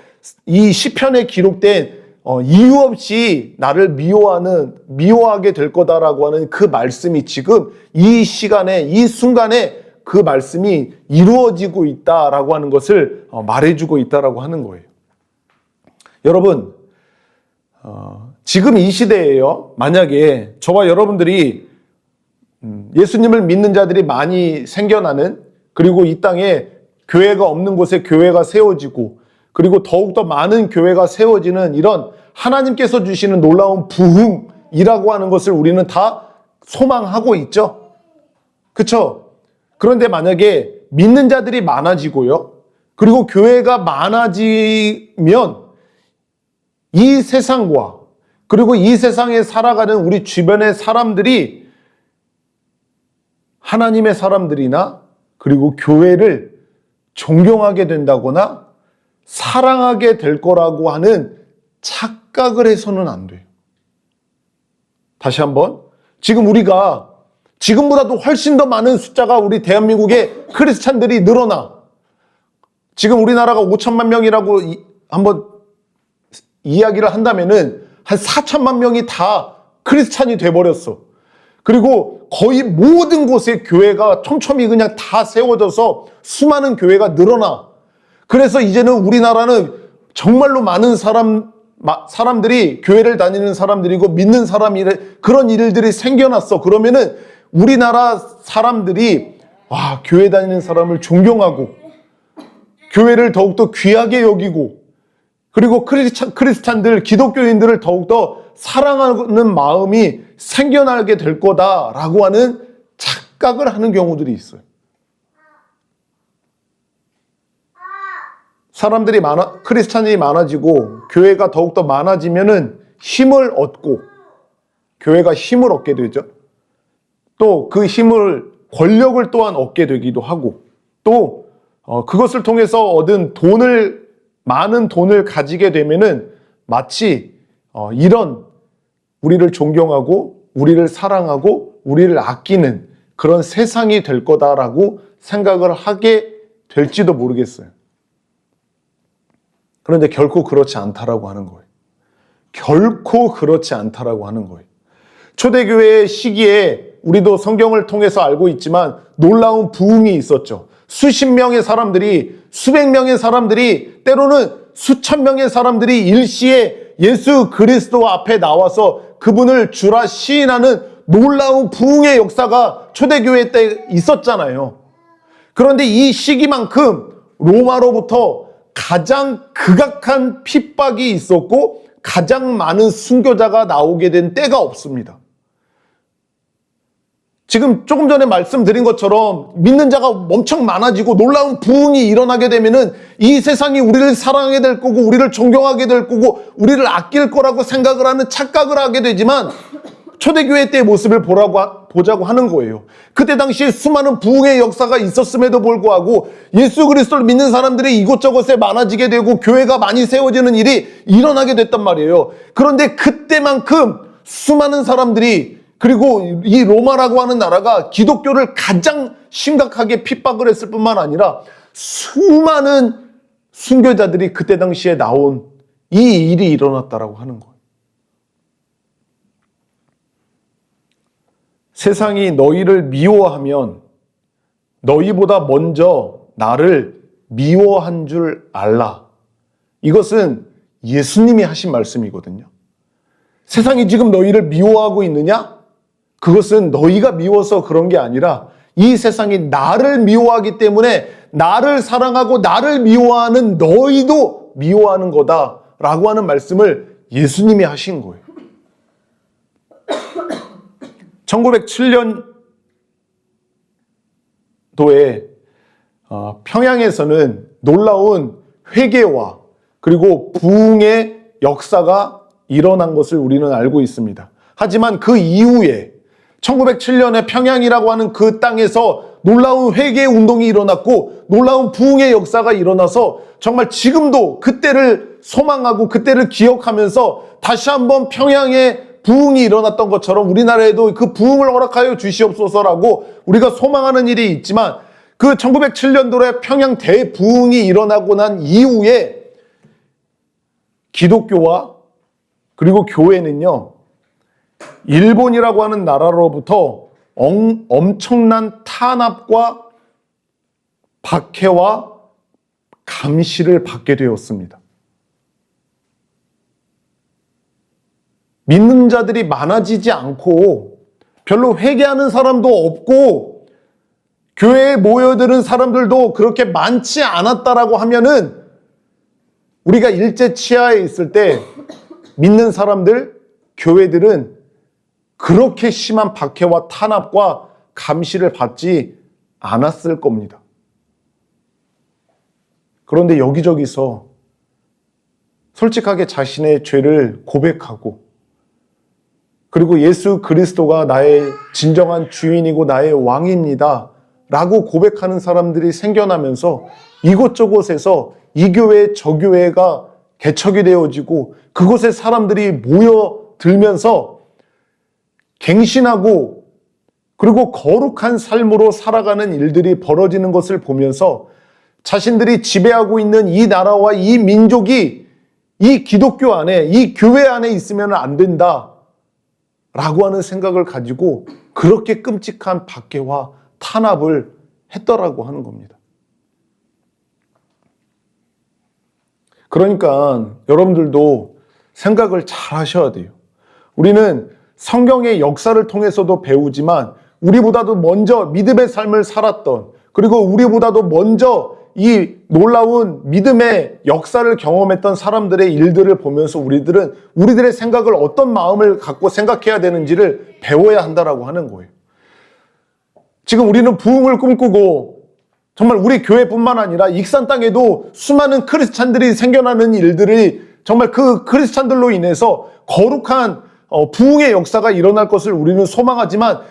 이 시편에 기록된 이유 없이 나를 미워하게 될 거다라고 하는 그 말씀이 지금 이 시간에, 이 순간에 그 말씀이 이루어지고 있다라고 하는 것을 말해주고 있다라고 하는 거예요. 여러분, 지금 이 시대에요. 만약에 저와 여러분들이 예수님을 믿는 자들이 많이 생겨나는, 그리고 이 땅에 교회가 없는 곳에 교회가 세워지고, 그리고 더욱더 많은 교회가 세워지는 이런 하나님께서 주시는 놀라운 부흥이라고 하는 것을 우리는 다 소망하고 있죠. 그렇죠? 그런데 만약에 믿는 자들이 많아지고요, 그리고 교회가 많아지면 이 세상과, 그리고 이 세상에 살아가는 우리 주변의 사람들이 하나님의 사람들이나 그리고 교회를 존경하게 된다거나 사랑하게 될 거라고 하는 착각을 해서는 안 돼요. 다시 한번, 지금 우리가 지금보다도 훨씬 더 많은 숫자가 우리 대한민국의 크리스찬들이 늘어나, 지금 우리나라가 5천만 명이라고 한번 이야기를 한다면은 한 4천만 명이 다 크리스찬이 돼버렸어. 그리고 거의 모든 곳에 교회가 촘촘히 그냥 다 세워져서 수많은 교회가 늘어나. 그래서 이제는 우리나라는 정말로 많은 사람들이 교회를 다니는 사람들이고 믿는 사람이, 그런 일들이 생겨났어. 그러면은 우리나라 사람들이 교회 다니는 사람을 존경하고 교회를 더욱더 귀하게 여기고, 그리고 크리스찬들, 기독교인들을 더욱더 사랑하는 마음이 생겨나게 될 거다라고 하는 착각을 하는 경우들이 있어요. 크리스찬이 많아지고 교회가 더욱더 많아지면은 힘을 얻고, 교회가 힘을 얻게 되죠. 또 그 권력을 또한 얻게 되기도 하고, 또 그것을 통해서 얻은 많은 돈을 가지게 되면은 마치 이런 우리를 존경하고 우리를 사랑하고 우리를 아끼는 그런 세상이 될 거다라고 생각을 하게 될지도 모르겠어요. 그런데 결코 그렇지 않다라고 하는 거예요. 결코 그렇지 않다라고 하는 거예요. 초대교회의 시기에 우리도 성경을 통해서 알고 있지만 놀라운 부흥이 있었죠. 수십 명의 사람들이, 수백 명의 사람들이, 때로는 수천 명의 사람들이 일시에 예수 그리스도 앞에 나와서 그분을 주라 시인하는 놀라운 부흥의 역사가 초대교회 때 있었잖아요. 그런데 이 시기만큼 로마로부터 가장 극악한 핍박이 있었고 가장 많은 순교자가 나오게 된 때가 없습니다. 지금 조금 전에 말씀드린 것처럼 믿는 자가 엄청 많아지고 놀라운 부흥이 일어나게 되면은 이 세상이 우리를 사랑하게 될 거고 우리를 존경하게 될 거고 우리를 아낄 거라고 생각을 하는 착각을 하게 되지만, 초대교회 때의 모습을 보자고 하는 거예요. 그때 당시에 수많은 부흥의 역사가 있었음에도 불구하고 예수 그리스도를 믿는 사람들이 이곳저곳에 많아지게 되고 교회가 많이 세워지는 일이 일어나게 됐단 말이에요. 그런데 그때만큼 수많은 사람들이, 그리고 이 로마라고 하는 나라가 기독교를 가장 심각하게 핍박을 했을 뿐만 아니라 수많은 순교자들이 그때 당시에 나온 이 일이 일어났다라고 하는 거예요. 세상이 너희를 미워하면 너희보다 먼저 나를 미워한 줄 알라. 이것은 예수님이 하신 말씀이거든요. 세상이 지금 너희를 미워하고 있느냐? 그것은 너희가 미워서 그런 게 아니라 이 세상이 나를 미워하기 때문에 나를 사랑하고 나를 미워하는 너희도 미워하는 거다라고 하는 말씀을 예수님이 하신 거예요. 1907년도에 평양에서는 놀라운 회개와 그리고 부흥의 역사가 일어난 것을 우리는 알고 있습니다. 하지만 그 이후에 1907년에 평양이라고 하는 그 땅에서 놀라운 회개 운동이 일어났고 놀라운 부흥의 역사가 일어나서 정말 지금도 그때를 소망하고 그때를 기억하면서 다시 한번 평양에 부흥이 일어났던 것처럼 우리나라에도 그 부흥을 허락하여 주시옵소서라고 우리가 소망하는 일이 있지만, 그 1907년도에 평양 대부흥이 일어나고 난 이후에 기독교와 그리고 교회는요, 일본이라고 하는 나라로부터 엄청난 탄압과 박해와 감시를 받게 되었습니다. 믿는 자들이 많아지지 않고 별로 회개하는 사람도 없고 교회에 모여드는 사람들도 그렇게 많지 않았다라고 하면은 우리가 일제 치하에 있을 때 믿는 사람들, 교회들은 그렇게 심한 박해와 탄압과 감시를 받지 않았을 겁니다. 그런데 여기저기서 솔직하게 자신의 죄를 고백하고 그리고 예수 그리스도가 나의 진정한 주인이고 나의 왕입니다 라고 고백하는 사람들이 생겨나면서 이곳저곳에서 이 교회 저 교회가 개척이 되어지고 그곳에 사람들이 모여들면서 갱신하고 그리고 거룩한 삶으로 살아가는 일들이 벌어지는 것을 보면서 자신들이 지배하고 있는 이 나라와 이 민족이 이 기독교 안에, 이 교회 안에 있으면 안 된다 라고 하는 생각을 가지고 그렇게 끔찍한 박해와 탄압을 했더라고 하는 겁니다. 그러니까 여러분들도 생각을 잘 하셔야 돼요. 우리는 성경의 역사를 통해서도 배우지만 우리보다도 먼저 믿음의 삶을 살았던 그리고 우리보다도 먼저 이 놀라운 믿음의 역사를 경험했던 사람들의 일들을 보면서 우리들은 우리들의 생각을 어떤 마음을 갖고 생각해야 되는지를 배워야 한다라고 하는 거예요. 지금 우리는 부흥을 꿈꾸고 정말 우리 교회뿐만 아니라 익산 땅에도 수많은 크리스찬들이 생겨나는 일들이 정말 그 크리스찬들로 인해서 거룩한 부흥의 역사가 일어날 것을 우리는 소망하지만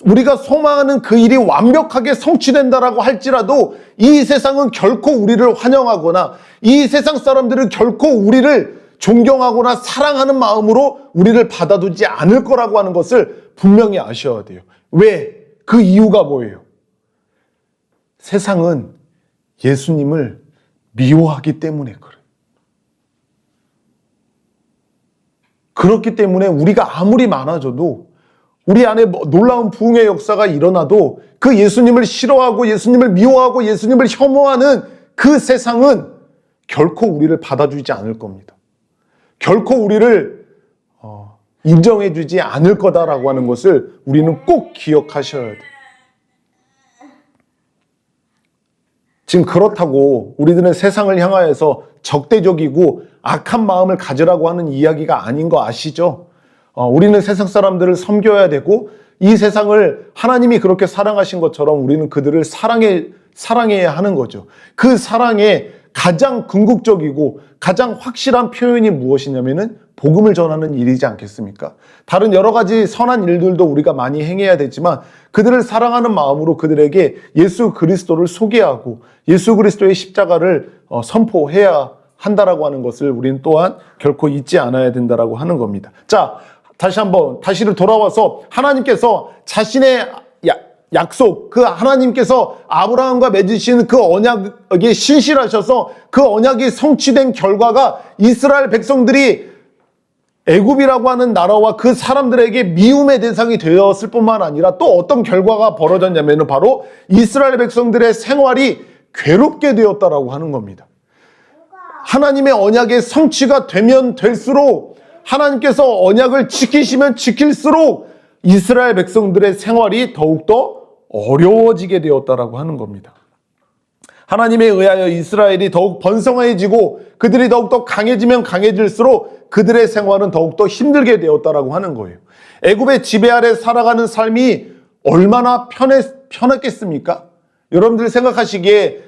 우리가 소망하는 그 일이 완벽하게 성취된다라고 할지라도 이 세상은 결코 우리를 환영하거나 이 세상 사람들은 결코 우리를 존경하거나 사랑하는 마음으로 우리를 받아두지 않을 거라고 하는 것을 분명히 아셔야 돼요. 왜? 그 이유가 뭐예요? 세상은 예수님을 미워하기 때문에 그래요. 그렇기 때문에 우리가 아무리 많아져도 우리 안에 놀라운 부흥의 역사가 일어나도 그 예수님을 싫어하고 예수님을 미워하고 예수님을 혐오하는 그 세상은 결코 우리를 받아주지 않을 겁니다. 결코 우리를 인정해주지 않을 거다라고 하는 것을 우리는 꼭 기억하셔야 돼요. 지금 그렇다고 우리들은 세상을 향하여서 적대적이고 악한 마음을 가지라고 하는 이야기가 아닌 거 아시죠? 우리는 세상 사람들을 섬겨야 되고 이 세상을 하나님이 그렇게 사랑하신 것처럼 우리는 그들을 사랑해야 하는 거죠. 그 사랑의 가장 궁극적이고 가장 확실한 표현이 무엇이냐면은 복음을 전하는 일이지 않겠습니까? 다른 여러 가지 선한 일들도 우리가 많이 행해야 되지만 그들을 사랑하는 마음으로 그들에게 예수 그리스도를 소개하고 예수 그리스도의 십자가를 선포해야 한다라고 하는 것을 우리는 또한 결코 잊지 않아야 된다라고 하는 겁니다. 자, 다시를 돌아와서 하나님께서 자신의 약속, 그 하나님께서 아브라함과 맺으신 그 언약에 신실하셔서 그 언약이 성취된 결과가 이스라엘 백성들이 애굽이라고 하는 나라와 그 사람들에게 미움의 대상이 되었을 뿐만 아니라 또 어떤 결과가 벌어졌냐면 바로 이스라엘 백성들의 생활이 괴롭게 되었다라고 하는 겁니다. 하나님의 언약의 성취가 되면 될수록 하나님께서 언약을 지키시면 지킬수록 이스라엘 백성들의 생활이 더욱더 어려워지게 되었다라고 하는 겁니다. 하나님에 의하여 이스라엘이 더욱 번성해지고 그들이 더욱더 강해지면 강해질수록 그들의 생활은 더욱더 힘들게 되었다라고 하는 거예요. 애굽의 지배 아래 살아가는 삶이 얼마나 편했겠습니까? 여러분들 생각하시기에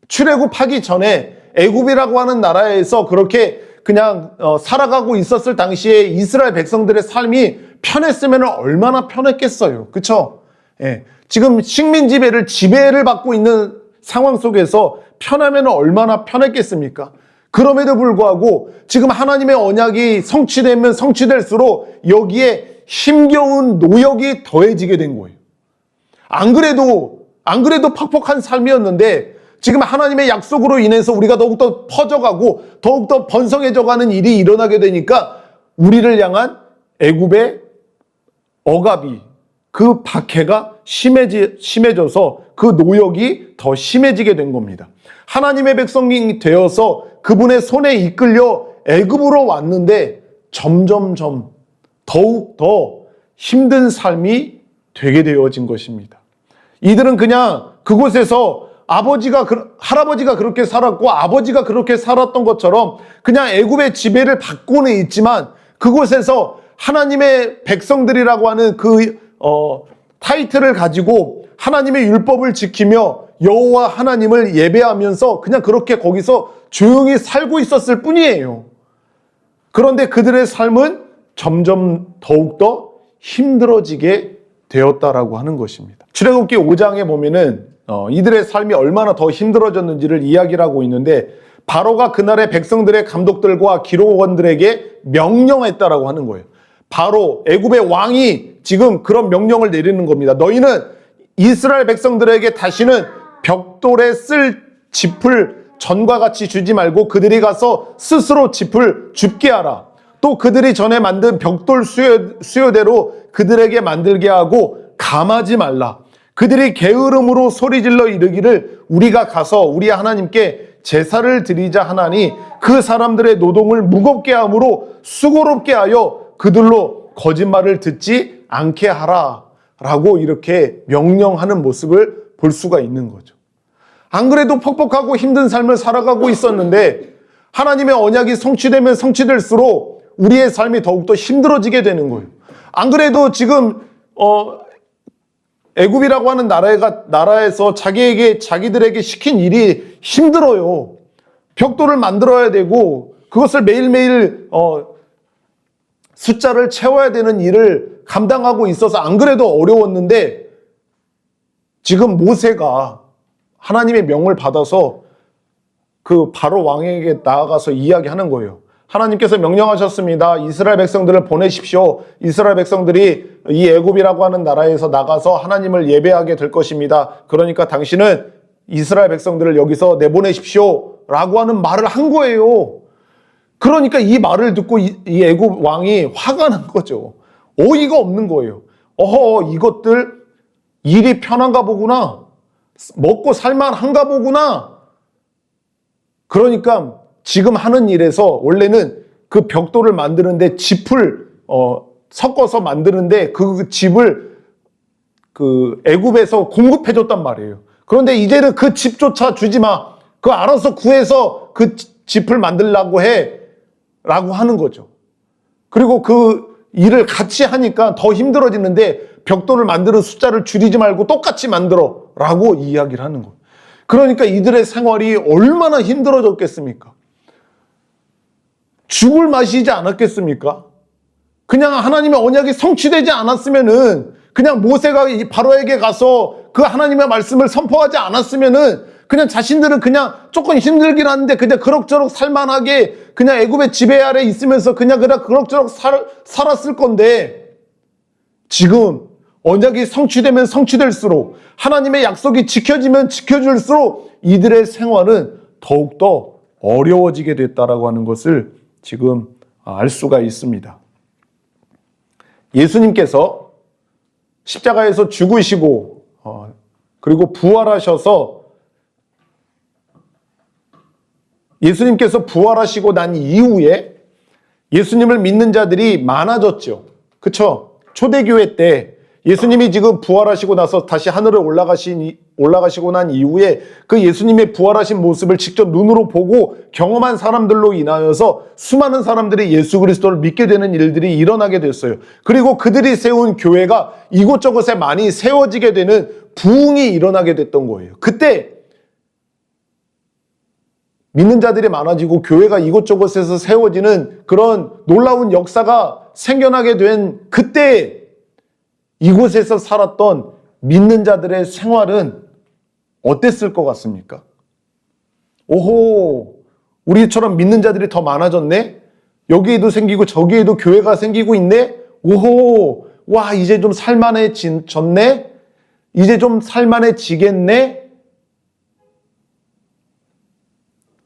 출애굽하기 전에 애굽이라고 하는 나라에서 그렇게 그냥 살아가고 있었을 당시에 이스라엘 백성들의 삶이 편했으면 얼마나 편했겠어요. 그렇죠? 예. 지금 지배를 받고 있는 상황 속에서 편하면 얼마나 편했겠습니까? 그럼에도 불구하고 지금 하나님의 언약이 성취되면 성취될수록 여기에 힘겨운 노역이 더해지게 된 거예요. 안 그래도 퍽퍽한 삶이었는데 지금 하나님의 약속으로 인해서 우리가 더욱더 퍼져가고 더욱더 번성해져가는 일이 일어나게 되니까 우리를 향한 애굽의 억압이, 그 박해가 심해져서 그 노역이 더 심해지게 된 겁니다. 하나님의 백성이 되어서 그분의 손에 이끌려 애굽으로 왔는데 점점점 더욱 더 힘든 삶이 되게 되어진 것입니다. 이들은 그냥 그곳에서 할아버지가 그렇게 살았고 아버지가 그렇게 살았던 것처럼 그냥 애굽의 지배를 받고는 있지만 그곳에서 하나님의 백성들이라고 하는 타이틀을 가지고 하나님의 율법을 지키며 여호와 하나님을 예배하면서 그냥 그렇게 거기서 조용히 살고 있었을 뿐이에요. 그런데 그들의 삶은 점점 더욱더 힘들어지게 되었다라고 하는 것입니다. 출애굽기 5장에 보면은 이들의 삶이 얼마나 더 힘들어졌는지를 이야기를 하고 있는데 바로가 그날의 백성들의 감독들과 기록원들에게 명령했다라고 하는 거예요. 바로 애굽의 왕이 지금 그런 명령을 내리는 겁니다. 너희는 이스라엘 백성들에게 다시는 벽돌에 쓸 짚을 전과 같이 주지 말고 그들이 가서 스스로 짚을 줍게 하라. 또 그들이 전에 만든 벽돌 수요대로 그들에게 만들게 하고 감하지 말라. 그들이 게으름으로 소리질러 이르기를 우리가 가서 우리 하나님께 제사를 드리자 하나니 그 사람들의 노동을 무겁게 함으로 수고롭게 하여 그들로 거짓말을 듣지 않게 하라 라고 이렇게 명령하는 모습을 볼 수가 있는 거죠. 안 그래도 퍽퍽하고 힘든 삶을 살아가고 있었는데 하나님의 언약이 성취되면 성취될수록 우리의 삶이 더욱더 힘들어지게 되는 거예요. 안 그래도 지금 애굽이라고 하는 나라에서 자기들에게 시킨 일이 힘들어요. 벽돌을 만들어야 되고 그것을 매일매일 숫자를 채워야 되는 일을 감당하고 있어서 안 그래도 어려웠는데 지금 모세가 하나님의 명을 받아서 그 바로 왕에게 나아가서 이야기하는 거예요. 하나님께서 명령하셨습니다. 이스라엘 백성들을 보내십시오. 이스라엘 백성들이 이 애굽이라고 하는 나라에서 나가서 하나님을 예배하게 될 것입니다. 그러니까 당신은 이스라엘 백성들을 여기서 내보내십시오 라고 하는 말을 한 거예요. 그러니까 이 말을 듣고 이 애굽 왕이 화가 난 거죠. 어이가 없는 거예요. 이것들 일이 편한가 보구나. 먹고 살만한가 보구나. 그러니까 지금 하는 일에서 원래는 그 벽돌을 만드는데 짚을 섞어서 만드는데 그 짚을 그 애굽에서 공급해줬단 말이에요. 그런데 이제는 그 짚조차 주지 마. 그 알아서 구해서 그 짚을 만들라고 해. 라고 하는 거죠. 그리고 그 일을 같이 하니까 더 힘들어지는데 벽돌을 만드는 숫자를 줄이지 말고 똑같이 만들어 라고 이야기를 하는 거예요. 그러니까 이들의 생활이 얼마나 힘들어졌겠습니까? 죽을 맛이지 않았겠습니까? 그냥 하나님의 언약이 성취되지 않았으면은 그냥 모세가 바로에게 가서 그 하나님의 말씀을 선포하지 않았으면은 그냥 자신들은 그냥 조금 힘들긴 한데 그냥 그럭저럭 살만하게 그냥 애굽의 지배 아래 있으면서 그냥 그럭저럭 살았을 건데 지금 언약이 성취되면 성취될수록 하나님의 약속이 지켜지면 지켜질수록 이들의 생활은 더욱더 어려워지게 됐다라고 하는 것을 지금 알 수가 있습니다. 예수님께서 십자가에서 죽으시고 그리고 부활하셔서 예수님께서 부활하시고 난 이후에 예수님을 믿는 자들이 많아졌죠. 그쵸? 초대교회 때 예수님이 지금 부활하시고 나서 다시 하늘을 올라가시고 난 이후에 그 예수님의 부활하신 모습을 직접 눈으로 보고 경험한 사람들로 인하여서 수많은 사람들이 예수 그리스도를 믿게 되는 일들이 일어나게 됐어요. 그리고 그들이 세운 교회가 이곳저곳에 많이 세워지게 되는 부흥이 일어나게 됐던 거예요. 그때 믿는 자들이 많아지고 교회가 이곳저곳에서 세워지는 그런 놀라운 역사가 생겨나게 된 그때 이곳에서 살았던 믿는 자들의 생활은 어땠을 것 같습니까? 오호, 우리처럼 믿는 자들이 더 많아졌네? 여기에도 생기고 저기에도 교회가 생기고 있네? 오호, 와, 이제 좀 살만해졌네? 이제 좀 살만해지겠네?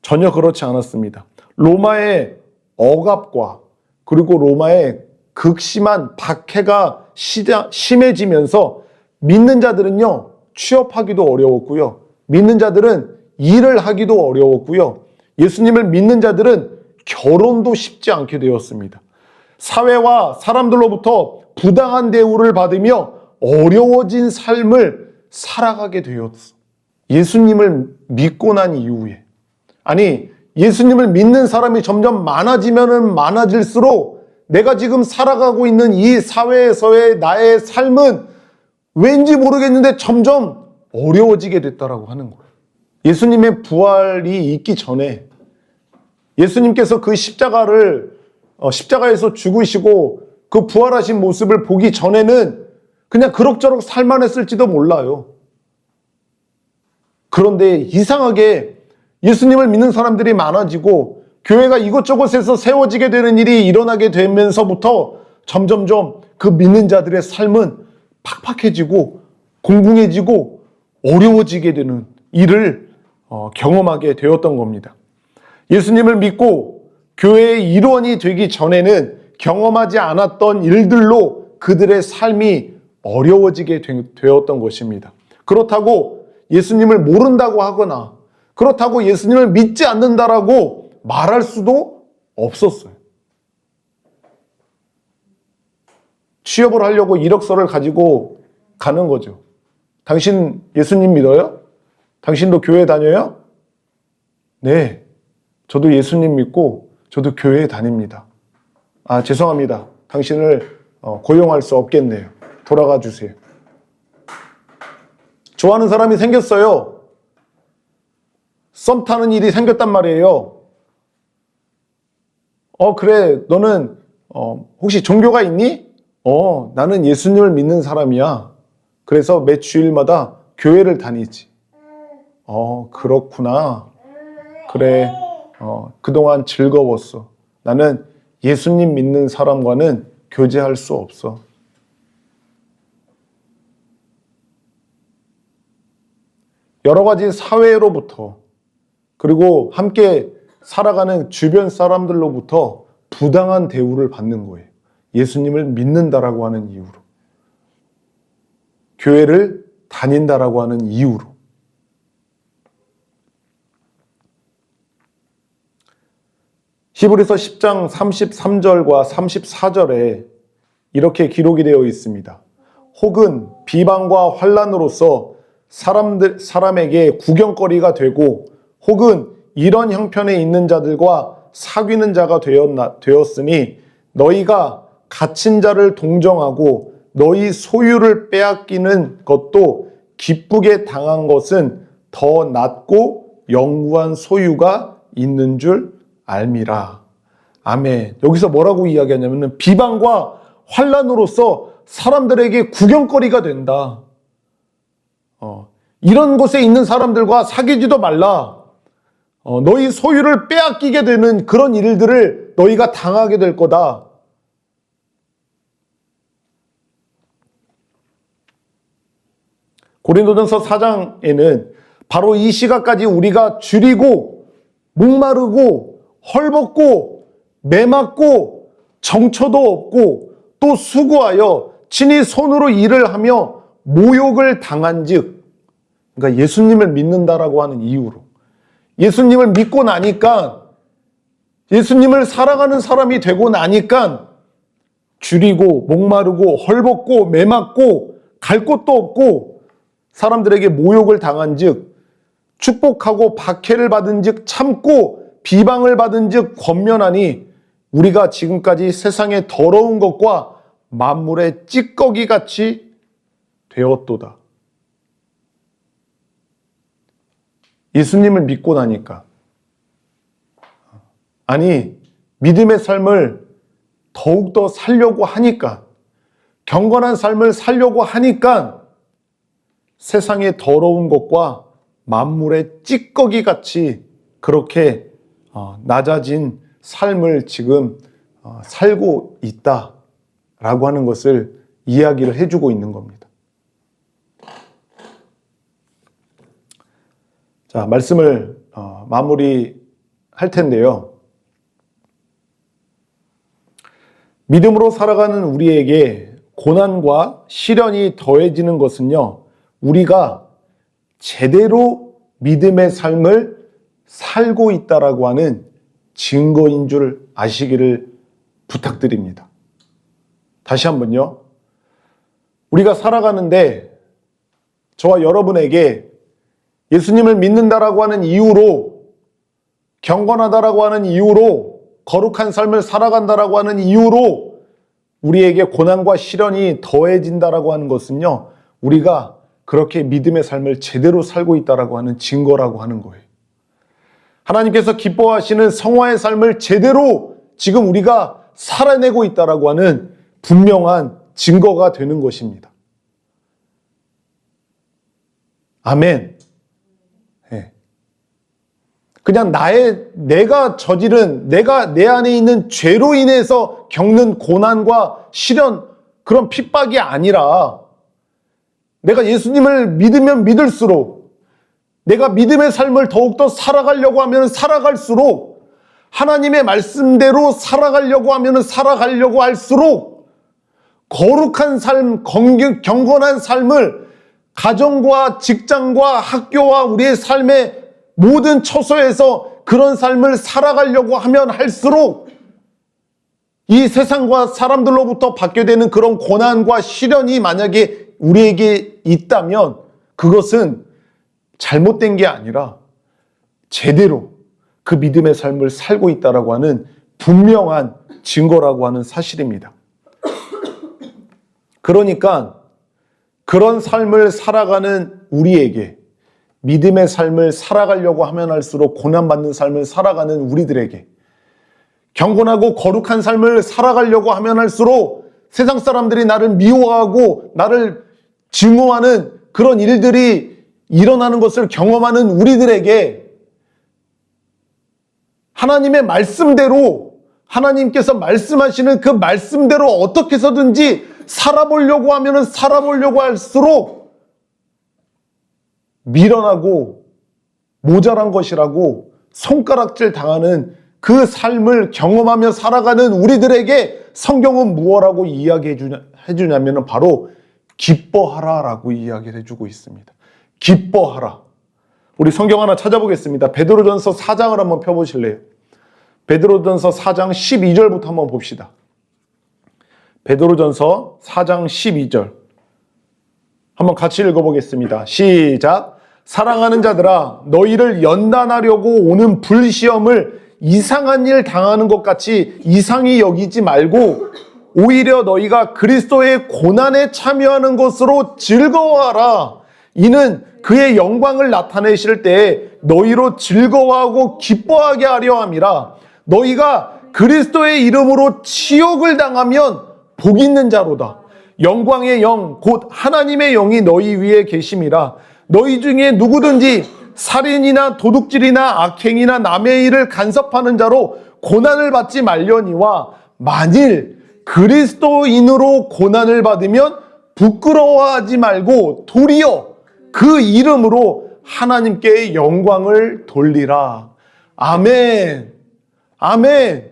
전혀 그렇지 않았습니다. 로마의 억압과 그리고 로마의 극심한 박해가 심해지면서 믿는 자들은요, 취업하기도 어려웠고요. 믿는 자들은 일을 하기도 어려웠고요. 예수님을 믿는 자들은 결혼도 쉽지 않게 되었습니다. 사회와 사람들로부터 부당한 대우를 받으며 어려워진 삶을 살아가게 되었어. 예수님을 믿고 난 이후에, 아니, 예수님을 믿는 사람이 점점 많아지면 많아질수록 내가 지금 살아가고 있는 이 사회에서의 나의 삶은 왠지 모르겠는데 점점 어려워지게 됐다라고 하는 거예요. 예수님의 부활이 있기 전에 예수님께서 그 십자가에서 죽으시고 그 부활하신 모습을 보기 전에는 그냥 그럭저럭 살만했을지도 몰라요. 그런데 이상하게 예수님을 믿는 사람들이 많아지고 교회가 이곳저곳에서 세워지게 되는 일이 일어나게 되면서부터 점점점 그 믿는 자들의 삶은 팍팍해지고 공공해지고 어려워지게 되는 일을 경험하게 되었던 겁니다. 예수님을 믿고 교회의 일원이 되기 전에는 경험하지 않았던 일들로 그들의 삶이 어려워지게 되었던 것입니다. 그렇다고 예수님을 모른다고 하거나 그렇다고 예수님을 믿지 않는다라고 말할 수도 없었어요. 취업을 하려고 이력서를 가지고 가는 거죠. 당신 예수님 믿어요? 당신도 교회 다녀요? 네, 저도 예수님 믿고 저도 교회에 다닙니다. 아, 죄송합니다. 당신을 고용할 수 없겠네요. 돌아가 주세요. 좋아하는 사람이 생겼어요. 썸 타는 일이 생겼단 말이에요. 그래, 너는 혹시 종교가 있니? 나는 예수님을 믿는 사람이야. 그래서 매 주일마다 교회를 다니지. 그렇구나. 그래, 그동안 즐거웠어. 나는 예수님 믿는 사람과는 교제할 수 없어. 여러 가지 사회로부터 그리고 함께 살아가는 주변 사람들로부터 부당한 대우를 받는 거예요. 예수님을 믿는다라고 하는 이유로. 교회를 다닌다라고 하는 이유로. 히브리서 10장 33절과 34절에 이렇게 기록이 되어 있습니다. 혹은 비방과 환난으로서 사람에게 구경거리가 되고 혹은 이런 형편에 있는 자들과 사귀는 자가 되었으니 너희가 갇힌 자를 동정하고 너희 소유를 빼앗기는 것도 기쁘게 당한 것은 더 낫고 영구한 소유가 있는 줄 알미라. 아멘. 여기서 뭐라고 이야기하냐면 비방과 환난으로서 사람들에게 구경거리가 된다. 이런 곳에 있는 사람들과 사귀지도 말라. 너희 소유를 빼앗기게 되는 그런 일들을 너희가 당하게 될 거다. 고린도전서 4장에는 바로 이 시각까지 우리가 줄이고 목마르고 헐벗고 매맞고 정처도 없고 또 수고하여 친히 손으로 일을 하며 모욕을 당한즉, 그러니까 예수님을 믿는다라고 하는 이유로, 예수님을 믿고 나니까, 예수님을 살아가는 사람이 되고 나니까 줄이고 목마르고 헐벗고 매맞고 갈 곳도 없고 사람들에게 모욕을 당한즉, 축복하고 박해를 받은즉 참고 비방을 받은즉 권면하니 우리가 지금까지 세상의 더러운 것과 만물의 찌꺼기같이 되었도다. 예수님을 믿고 나니까, 아니 믿음의 삶을 더욱더 살려고 하니까, 경건한 삶을 살려고 하니까 세상의 더러운 것과 만물의 찌꺼기같이 그렇게 낮아진 삶을 지금 살고 있다라고 하는 것을 이야기를 해주고 있는 겁니다. 자, 말씀을 마무리 할 텐데요. 믿음으로 살아가는 우리에게 고난과 시련이 더해지는 것은요, 우리가 제대로 믿음의 삶을 살고 있다라고 하는 증거인 줄 아시기를 부탁드립니다. 다시 한번요. 우리가 살아가는데 저와 여러분에게 예수님을 믿는다라고 하는 이유로, 경건하다라고 하는 이유로, 거룩한 삶을 살아간다라고 하는 이유로 우리에게 고난과 시련이 더해진다라고 하는 것은요, 우리가 그렇게 믿음의 삶을 제대로 살고 있다라고 하는 증거라고 하는 거예요. 하나님께서 기뻐하시는 성화의 삶을 제대로 지금 우리가 살아내고 있다라고 하는 분명한 증거가 되는 것입니다. 아멘. 네. 그냥 내가 저지른, 내 안에 있는 죄로 인해서 겪는 고난과 시련, 그런 핍박이 아니라 내가 예수님을 믿으면 믿을수록, 내가 믿음의 삶을 더욱더 살아가려고 하면 살아갈수록, 하나님의 말씀대로 살아가려고 하면 살아가려고 할수록 거룩한 삶, 경건한 삶을 가정과 직장과 학교와 우리의 삶의 모든 처소에서 그런 삶을 살아가려고 하면 할수록 이 세상과 사람들로부터 받게 되는 그런 고난과 시련이 만약에 우리에게 있다면 그것은 잘못된 게 아니라 제대로 그 믿음의 삶을 살고 있다라고 하는 분명한 증거라고 하는 사실입니다. 그러니까 그런 삶을 살아가는 우리에게, 믿음의 삶을 살아가려고 하면 할수록 고난받는 삶을 살아가는 우리들에게, 경건하고 거룩한 삶을 살아가려고 하면 할수록 세상 사람들이 나를 미워하고 나를 증오하는 그런 일들이 일어나는 것을 경험하는 우리들에게 하나님의 말씀대로, 하나님께서 말씀하시는 그 말씀대로 어떻게 해서든지 살아보려고 하면 살아보려고 할수록 미련하고 모자란 것이라고 손가락질 당하는 그 삶을 경험하며 살아가는 우리들에게 성경은 무엇라고 이야기해 주냐면 바로 기뻐하라라고 이야기를 해주고 있습니다. 기뻐하라. 우리 성경 하나 찾아보겠습니다. 베드로전서 4장을 한번 펴보실래요? 베드로전서 4장 12절부터 한번 봅시다. 베드로전서 4장 12절 한번 같이 읽어보겠습니다. 시작. 사랑하는 자들아, 너희를 연단하려고 오는 불시험을 이상한 일 당하는 것 같이 이상히 여기지 말고 오히려 너희가 그리스도의 고난에 참여하는 것으로 즐거워하라. 이는 그의 영광을 나타내실 때에 너희로 즐거워하고 기뻐하게 하려 함이라. 너희가 그리스도의 이름으로 치욕을 당하면 복 있는 자로다. 영광의 영 곧 하나님의 영이 너희 위에 계심이라. 너희 중에 누구든지 살인이나 도둑질이나 악행이나 남의 일을 간섭하는 자로 고난을 받지 말려니와 만일 그리스도인으로 고난을 받으면 부끄러워하지 말고 도리어 그 이름으로 하나님께 영광을 돌리라. 아멘. 아멘.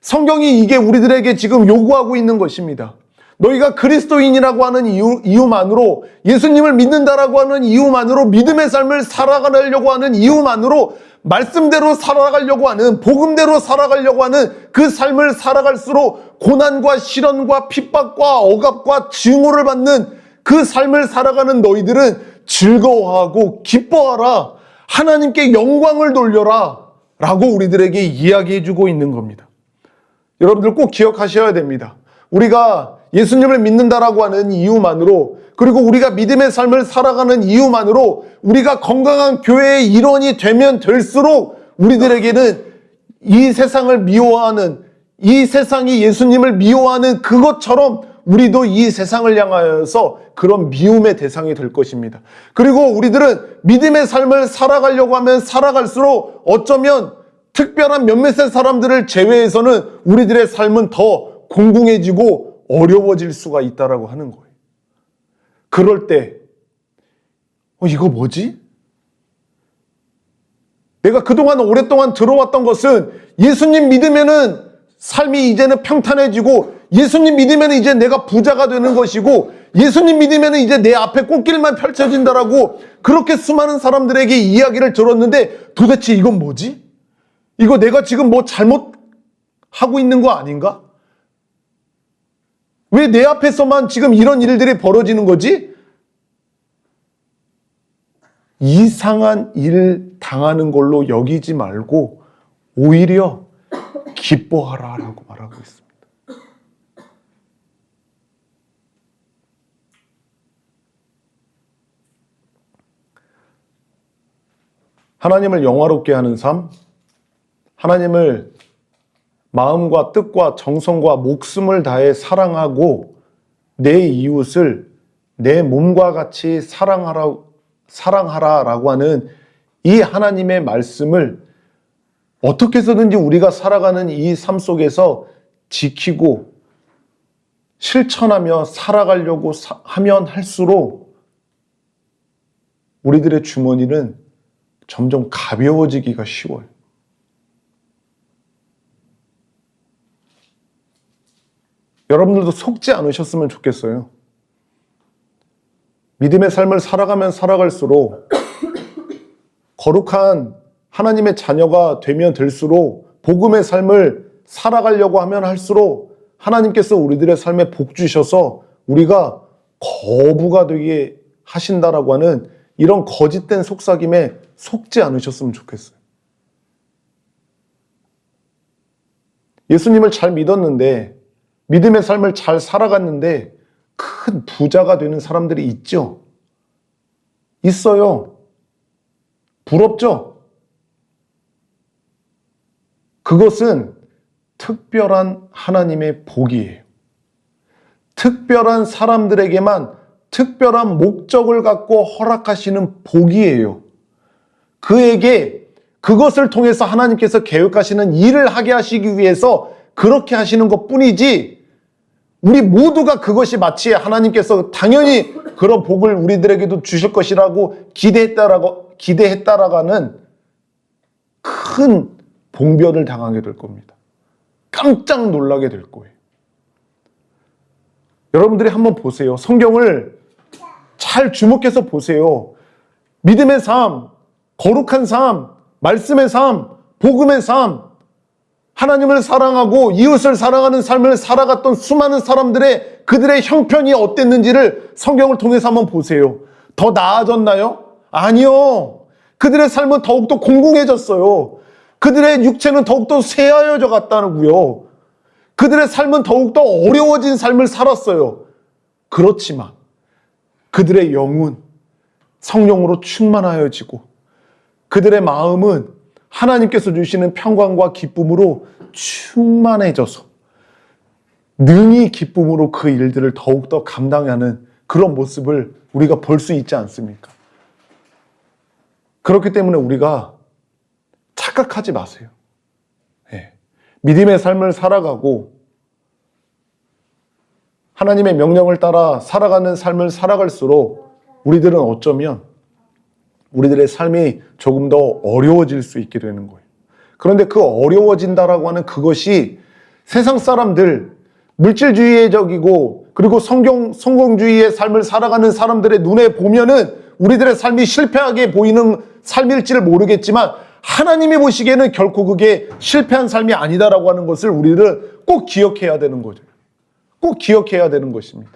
성경이 이게 우리들에게 지금 요구하고 있는 것입니다. 너희가 그리스도인이라고 하는 이유만으로, 예수님을 믿는다라고 하는 이유만으로, 믿음의 삶을 살아가려고 하는 이유만으로, 말씀대로 살아가려고 하는, 복음대로 살아가려고 하는 그 삶을 살아갈수록 고난과 시련과 핍박과 억압과 증오를 받는 그 삶을 살아가는 너희들은 즐거워하고 기뻐하라. 하나님께 영광을 돌려라. 라고 우리들에게 이야기해주고 있는 겁니다. 여러분들 꼭 기억하셔야 됩니다. 우리가 예수님을 믿는다라고 하는 이유만으로, 그리고 우리가 믿음의 삶을 살아가는 이유만으로 우리가 건강한 교회의 일원이 되면 될수록 우리들에게는 이 세상을 미워하는, 이 세상이 예수님을 미워하는 그것처럼 우리도 이 세상을 향하여서 그런 미움의 대상이 될 것입니다. 그리고 우리들은 믿음의 삶을 살아가려고 하면 살아갈수록 어쩌면 특별한 몇몇의 사람들을 제외해서는 우리들의 삶은 더 공공해지고 어려워질 수가 있다라고 하는 거예요. 그럴 때 이거 뭐지? 내가 그동안 오랫동안 들어왔던 것은 예수님 믿으면은 삶이 이제는 평탄해지고, 예수님 믿으면 이제 내가 부자가 되는 것이고, 예수님 믿으면 이제 내 앞에 꽃길만 펼쳐진다라고 그렇게 수많은 사람들에게 이야기를 들었는데, 도대체 이건 뭐지? 이거 내가 지금 뭐 잘못하고 있는 거 아닌가? 왜 내 앞에서만 지금 이런 일들이 벌어지는 거지? 이상한 일 당하는 걸로 여기지 말고 오히려 기뻐하라라고 말하고 있습니다. 하나님을 영화롭게 하는 삶, 하나님을 마음과 뜻과 정성과 목숨을 다해 사랑하고 내 이웃을 내 몸과 같이 사랑하라라고 하는 이 하나님의 말씀을 어떻게 해서든지 우리가 살아가는 이 삶 속에서 지키고 실천하며 살아가려고 하면 할수록 우리들의 주머니는 점점 가벼워지기가 쉬워요. 여러분들도 속지 않으셨으면 좋겠어요. 믿음의 삶을 살아가면 살아갈수록 거룩한 하나님의 자녀가 되면 될수록 복음의 삶을 살아가려고 하면 할수록 하나님께서 우리들의 삶에 복 주셔서 우리가 거부가 되게 하신다라고 하는 이런 거짓된 속삭임에 속지 않으셨으면 좋겠어요. 예수님을 잘 믿었는데, 믿음의 삶을 잘 살아갔는데 큰 부자가 되는 사람들이 있죠? 있어요. 부럽죠? 그것은 특별한 하나님의 복이에요. 특별한 사람들에게만 특별한 목적을 갖고 허락하시는 복이에요. 그에게 그것을 통해서 하나님께서 계획하시는 일을 하게 하시기 위해서 그렇게 하시는 것 뿐이지, 우리 모두가 그것이 마치 하나님께서 당연히 그런 복을 우리들에게도 주실 것이라고 기대했다라가는 큰 봉변을 당하게 될 겁니다. 깜짝 놀라게 될 거예요. 여러분들이 한번 보세요. 성경을 잘 주목해서 보세요. 믿음의 삶, 거룩한 삶, 말씀의 삶, 복음의 삶, 하나님을 사랑하고 이웃을 사랑하는 삶을 살아갔던 수많은 사람들의 그들의 형편이 어땠는지를 성경을 통해서 한번 보세요. 더 나아졌나요? 아니요. 그들의 삶은 더욱더 공공해졌어요. 그들의 육체는 더욱더 쇠하여져 갔다고요. 그들의 삶은 더욱더 어려워진 삶을 살았어요. 그렇지만 그들의 영은 성령으로 충만하여지고 그들의 마음은 하나님께서 주시는 평강과 기쁨으로 충만해져서 능히 기쁨으로 그 일들을 더욱더 감당하는 그런 모습을 우리가 볼 수 있지 않습니까? 그렇기 때문에 우리가 착각하지 마세요. 네. 믿음의 삶을 살아가고 하나님의 명령을 따라 살아가는 삶을 살아갈수록 우리들은 어쩌면 우리들의 삶이 조금 더 어려워질 수 있게 되는 거예요. 그런데 그 어려워진다라고 하는 그것이 세상 사람들, 물질주의적이고 그리고 성공주의의 삶을 살아가는 사람들의 눈에 보면은 우리들의 삶이 실패하게 보이는 삶일지를 모르겠지만 하나님이 보시기에는 결코 그게 실패한 삶이 아니다라고 하는 것을 우리를 꼭 기억해야 되는 거죠. 꼭 기억해야 되는 것입니다.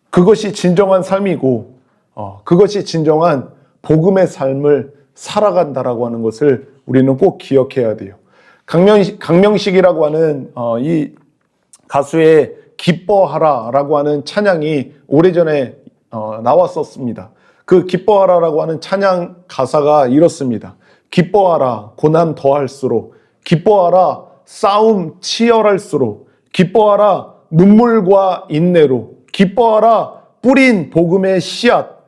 그것이 진정한 삶이고 그것이 진정한 복음의 삶을 살아간다라고 하는 것을 우리는 꼭 기억해야 돼요. 강명식이라고 하는 이 가수의 기뻐하라라고 하는 찬양이 오래전에 나왔었습니다. 그 기뻐하라라고 하는 찬양 가사가 이렇습니다. 기뻐하라 고난 더할수록, 기뻐하라 싸움 치열할수록, 기뻐하라 눈물과 인내로, 기뻐하라 뿌린 복음의 씨앗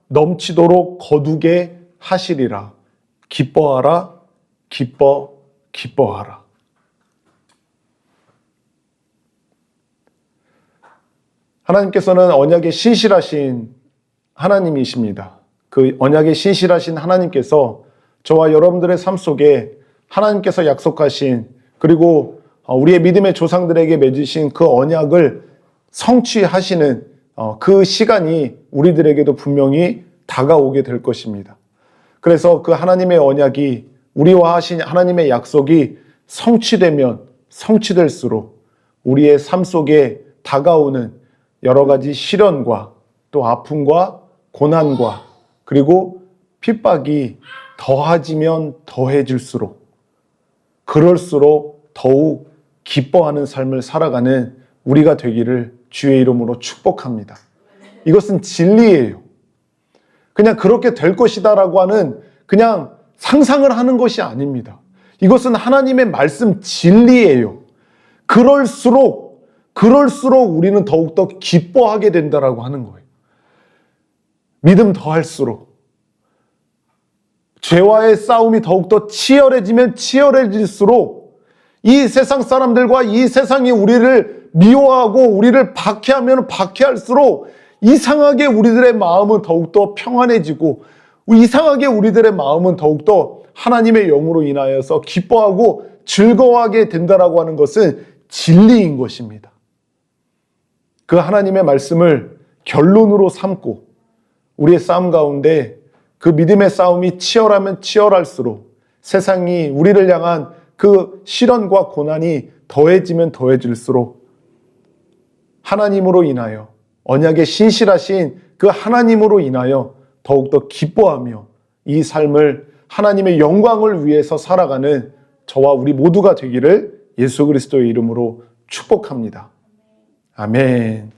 넘치도록 거두게 하시리라. 기뻐하라, 기뻐하라. 하나님께서는 언약에 신실하신 하나님이십니다. 그 언약에 신실하신 하나님께서 저와 여러분들의 삶 속에 하나님께서 약속하신, 그리고 우리의 믿음의 조상들에게 맺으신 그 언약을 성취하시는 그 시간이 우리들에게도 분명히 다가오게 될 것입니다. 그래서 그 하나님의 언약이, 우리와 하신 하나님의 약속이 성취되면 성취될수록 우리의 삶 속에 다가오는 여러 가지 시련과 또 아픔과 고난과 그리고 핍박이 더해지면 더해질수록, 그럴수록 더욱 기뻐하는 삶을 살아가는 우리가 되기를 주의 이름으로 축복합니다. 이것은 진리예요. 그냥 그렇게 될 것이다라고 하는 그냥 상상을 하는 것이 아닙니다. 이것은 하나님의 말씀 진리예요. 그럴수록 우리는 더욱더 기뻐하게 된다라고 하는 거예요. 믿음 더할수록, 죄와의 싸움이 더욱더 치열해지면 치열해질수록, 이 세상 사람들과 이 세상이 우리를 미워하고 우리를 박해하면 박해할수록 이상하게 우리들의 마음은 더욱더 평안해지고, 이상하게 우리들의 마음은 더욱더 하나님의 영으로 인하여서 기뻐하고 즐거워하게 된다라고 하는 것은 진리인 것입니다. 그 하나님의 말씀을 결론으로 삼고 우리의 싸움 가운데 그 믿음의 싸움이 치열하면 치열할수록 세상이 우리를 향한 그 시련과 고난이 더해지면 더해질수록 하나님으로 인하여, 언약에 신실하신 그 하나님으로 인하여 더욱더 기뻐하며 이 삶을 하나님의 영광을 위해서 살아가는 저와 우리 모두가 되기를 예수 그리스도의 이름으로 축복합니다. 아멘.